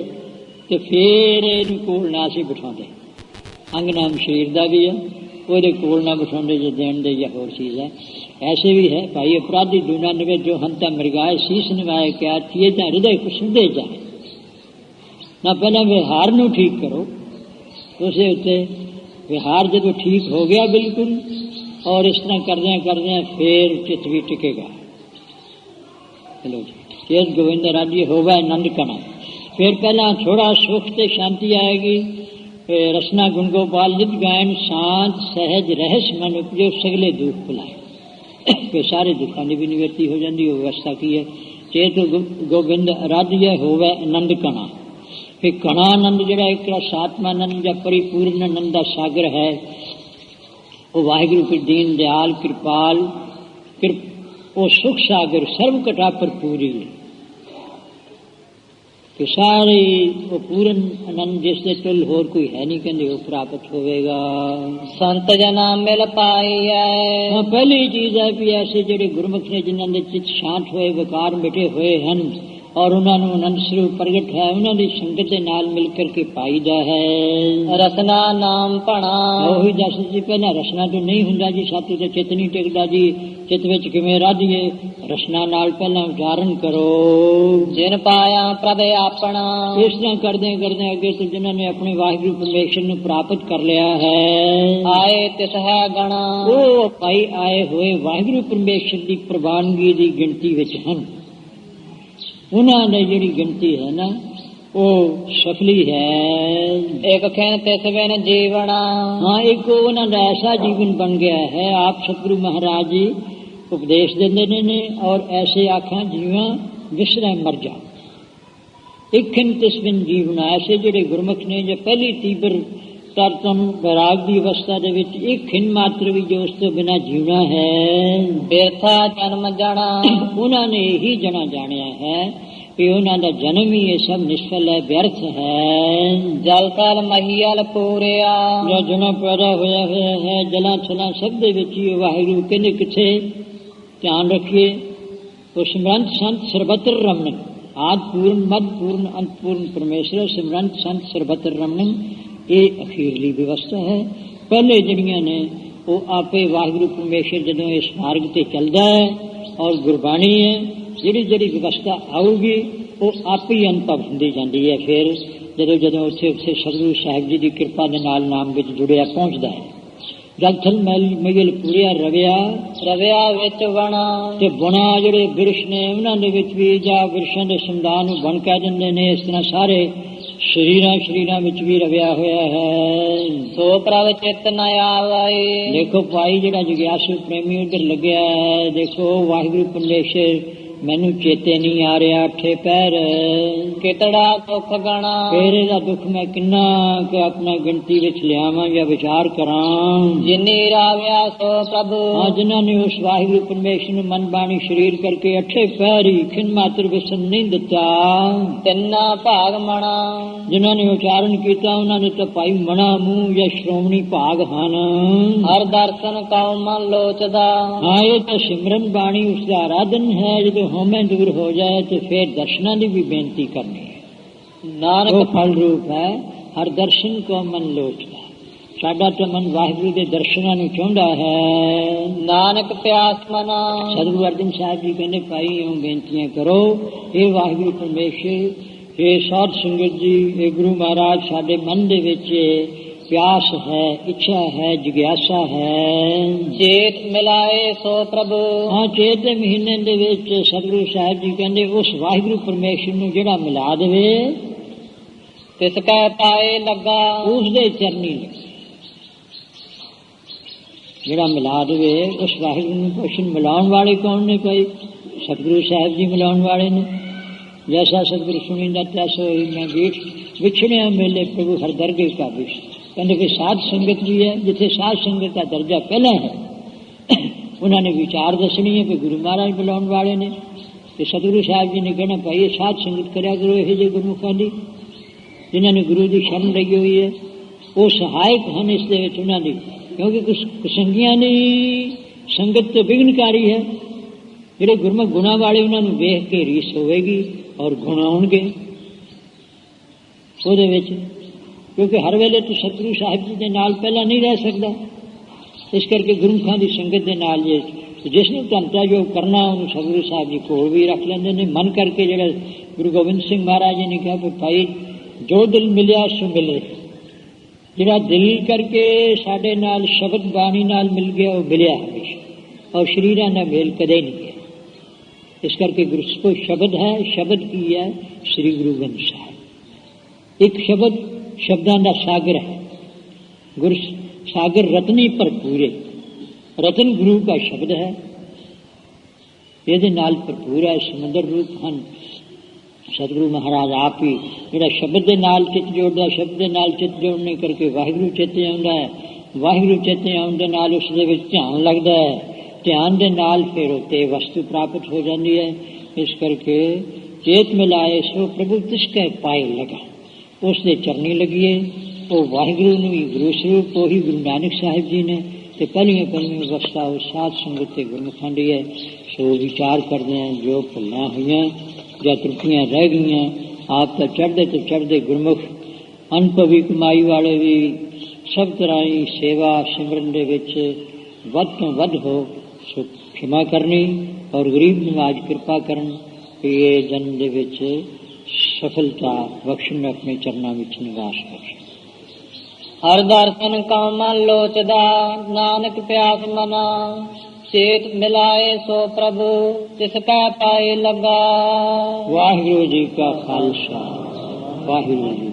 तो फिर इहनूं कोल ना असीं बिठाउंदे। अंग नाम शरीर का भी है, ਉਹਦੇ ਕੋਲ ना बिठाउंदे जे देण दे या होर चीज़ है। ऐसे भी है भाई अपराधी दूना नवे जो हंता मृगाए शीश नवाए क्या थिए जां हृदय कुसुंदे जाए। ना पहले विहार नूं ठीक करो, उस उत्ते विहार जदों ठीक हो गया बिल्कुल और इस तरह करदे फिर चित्त भी टिकेगा। चलो जी, चेत गोविंद राज्य होवे आनंद कणा। फिर पहला थोड़ा सुख ते शांति आएगी। रसना गुण गोपाल नित गायन शांत सहज रहस मन उपजो सगले दुख भुलाए। फिर सारे दुखों की भी निवृत्ति हो जाती है। व्यवस्था की है चेत गोविंद राज्य होवे आनंद कणा। फिर कणा आनंद जड़ा एक सात्मानंद या परिपूर्ण आनंद का सागर है, वो वाहिगुरु की दीन दयाल कृपाल वो सुख सागर सर्व कटा भरपूरी है कि सारी वो पूर्ण आनंद जिससे तुल होर कोई है नहीं कहते वो प्राप्त होवेगा। संत जना मिल पाई है। हाँ, पहली चीज है भी ऐसे जेडे गुरमुख ने जिन्होंने चित्त शांत होए विकार मिटे हुए हैं और उन्होंने आनंद स्वरूप प्रगट है, उन्होंने संगत के नाल मिलकर के पाईदा है। रसना नाम भणा वही दस जी पहला रसना तो नहीं हुंदा जी, सातू तो चित्त नहीं टिकदा जी। चित्त विच किवें राधिए रसना नाल पहला उच्चारण करो। जिन पाया प्रभ अपना। इस तरह करदे करदे अगे तो जिन्होंने अपने वाहिगुरु परमेश्वर नूं प्राप्त कर लिया है। आए तिस है गणा। वो भाई आए हुए वाहिगुरु परमेश्वर की प्रवानगी की गिनती विच हन। उन्होंने जिहड़ी गिनती है ना वो सफली है। एक खेन तिस बिन जीवना। हाँ, एक उन्होंने ऐसा जीवन बन गया है। आप सतगुरु महाराज जी उपदेश देंदे ने और ऐसे आखा जीवा विसरे मर जा। एक खिन तिस बिन जीवना, ऐसे जिहड़े गुरमुख ने जो पहली तीव्र तरतन वैराग की अवस्था दे विच एक खिन मात्र भी जो उस तो बिना जीवना है। बेथा जन्म जाना। उन्होंने यही जना जानिया है कि उन्होंने जन्म ही ये सब निष्फल है, व्यर्थ है। जल थल महियल पूरिया। जो जना पैदा होया है जला छला सब दे विच ही वाहिगुरु कहने किथे ध्यान रखिए। तो सिमरंत संत सर्वत्र रमण, आद पूर्ण मद पूर्ण अंत पूर्ण परमेश्वर सिमरंत संत सर्वत्र रमण, ये अखीरली व्यवस्था है। पहले जड़ियां ने वो आपे वाहिगुरु परमेश्वर जदों इस मार्ग ते चलता है और गुरबाणी है जिहड़ी जिहड़ी व्यवस्था आऊगी वो आप ही अनुभव हुंदी जाती है। फिर जदों जदों उत्थे उत्थे सतगुरु साहिब जी की कृपा दे नाल नाम विच जुड़िया पहुंचता है। जल थल मैल पूरिया रविया रविया विच बना। ते बना जिहड़े बिरश ने उन्होंने विच भी जा बिरशां दे संदान बन कह दिंदे ने। इस तरह सारे शरीरां विच भी रविया होया है। सो प्रभ चित न आवे। देखो भाई जिहड़ा जिग्यासु प्रेमी उधर लग्या है, देखो वाहिगुरु परमेश्वर मैनू चेते नहीं आ रहा अठे पैर कितड़ा दुख गणा। फिर इहदा दुख मैं किन्ना के अपना गिनती विच लियावां या विचार करां। जिन्नी राव्या सो प्रभु। हाँ, जिन्होंने उस वाहिगुरु परमेश्वर नूं मन बाणी शरीर करके अठे पैर ही खिन मात्र विसन नहीं दिता। तिन्ना भाग मणा। जिन्होंने उच्चारण किया उन्होंने तो भाई मणा मुंह या श्रोमणी भाग हन। हर दर्शन कौ मन लोचदा। हाँ, ये तो सिमरन बाणी उसका आराधन है। जो होमे दूर हो जाए तो फिर दर्शना की भी बेनती करनी है। नानक फल रूप है हर दर्शन को मन लोचदा। साडा तो मन वाहिगुरु के दर्शना नूं चाहुंदा है। नानक प्यास मना। सतगुरु अर्जन साहब जी कहने भाई यूं बेनतियां करो, ये वाहिगुरु परमेश्वर, ये साध संगत जी, ये गुरु महाराज साडे मन दे विच प्यास है, इच्छा है, जिग्यासा है। चेत मिलाए सो प्रभु। हाँ, चेत के महीने दे विच सतगुरु साहिब जी कहते उस वाहिगुरु परमेश्वर नूं जिहड़ा मिला देवे तिसका पाए लगा। उसदे चरनी लगे। जिहड़ा मिला देवे उस वाहिगुरु नूं परमेश्वर मिलाउण वाले कौन ने? कोई सतगुरु साहिब जी मिलाउण वाले ने। जैसा सतगुरु सुनींदा तैसो ही मैं गीठ विछड़िया मेले प्रभु हर दरगे का विष। कहते कि साध संगत भी है, जिथे साध संगत का दर्जा पहला है उन्होंने विचार दसनी है कि गुरु महाराज बुलाने वाले ने। तो सतगुरु साहब जी ने कहना भाई ये साध संगत कराया करो यह जे गुरमुखां दी जिन्होंने गुरु की शरण लगी हुई है। वो सहायक हैं इस दे विच उन्हां दी, क्योंकि कुछ कुसंगियां ने संगत तो विघ्नकारी है। जिहड़े गुरमुख गुणा वाले उन्होंने वेख के रीस होवेगी और गुण आउणगे। ਉਹਦੇ ਵਿੱਚ, ਕਿਉਂਕਿ ਹਰ ਵੇਲੇ तो सतगुरु साहिब जी ਦੇ ਨਾਲ ਪਹਿਲਾਂ ਨਹੀਂ ਰਹਿ ਸਕਦਾ। ਇਸ ਕਰਕੇ ਗੁਰਮੁਖਾਂ ਦੀ ਸੰਗਤ ਦੇ ਨਾਲ ਜੇ ਜਿਸ ਨੂੰ ਧੰਤਾ ਜੋ ਕਰਨਾ ਉਹਨੂੰ ਸਤਿਗੁਰੂ ਸਾਹਿਬ ਜੀ ਕੋਲ ਵੀ ਰੱਖ ਲੈਂਦੇ ਨੇ। ਮਨ ਕਰਕੇ ਜਿਹੜਾ ਗੁਰੂ ਗੋਬਿੰਦ ਸਿੰਘ ਮਹਾਰਾਜ ਜੀ ਨੇ ਕਿਹਾ ਕਿ ਭਾਈ ਜੋ ਦਿਲ ਮਿਲਿਆ ਸੋ ਮਿਲੇ, ਜਿਹੜਾ ਦਿਲ ਕਰਕੇ ਸਾਡੇ ਨਾਲ ਸ਼ਬਦ ਬਾਣੀ ਨਾਲ ਮਿਲ ਗਿਆ ਉਹ ਮਿਲਿਆ ਹਮੇਸ਼ਾ, ਔਰ ਸ਼ਰੀਰਾਂ ਨਾਲ ਮੇਲ ਕਦੇ ਨਹੀਂ ਗਿਆ। ਇਸ ਕਰਕੇ ਗੁਰੂ ਸ਼ਬਦ ਹੈ, ਸ਼ਬਦ ਕੀ ਹੈ? ਸ੍ਰੀ ਗੁਰੂ ਗ੍ਰੰਥ ਸਾਹਿਬ। ਇੱਕ ਸ਼ਬਦ ਸ਼ਬਦਾਂ ਦਾ ਸਾਗਰ ਹੈ, ਗੁਰ सागर रत्नी भरपूर है। रतन गुरु का शब्द है, ये नाल भरपूर है, समुंदर रूप हैं। सतगुरु महाराज आप ही जोड़ा शब्द के नाल चित जोड़ता, शब्द के नाल चित जोड़ने करके वाहिगुरु चेते आउंदा है। वाहिगुरु चेते आउण दे नाल उस दे विच ध्यान लगता है, ध्यान के नाल फिर उत्ते वस्तु प्राप्त हो जाती है। इस करके चेत मिलाए सो प्रभु तिसके पाए लगा, उसके चरनी लगिए। वो वाहिगुरु ने भी गुरु स्वरूप वही गुरु नानक साहिब जी ने तो पहली अवस्था वो साध संगत के गुरमुखां दी है। सो विचार करते हैं जो भुल्लां हुई या त्रुटियां रह गई, आप तो चढ़ते गुरमुख अनुभवी कमाई वाले भी सब तरह ही सेवा सिमरन दे विच वध तो वध हो। सो क्षमा करनी और गरीब नवाज कृपा करन कि ये जन्म दे विच सफलता बख्शन, अपने चरणों में निवास बख्श। हर दर्शन का मन लोचदा, नानक प्यास मना। चेत मिलाए सो प्रभु तिसका पाए लगा। वाहिगुरु जी का खालसा, वाहिगुरु जी।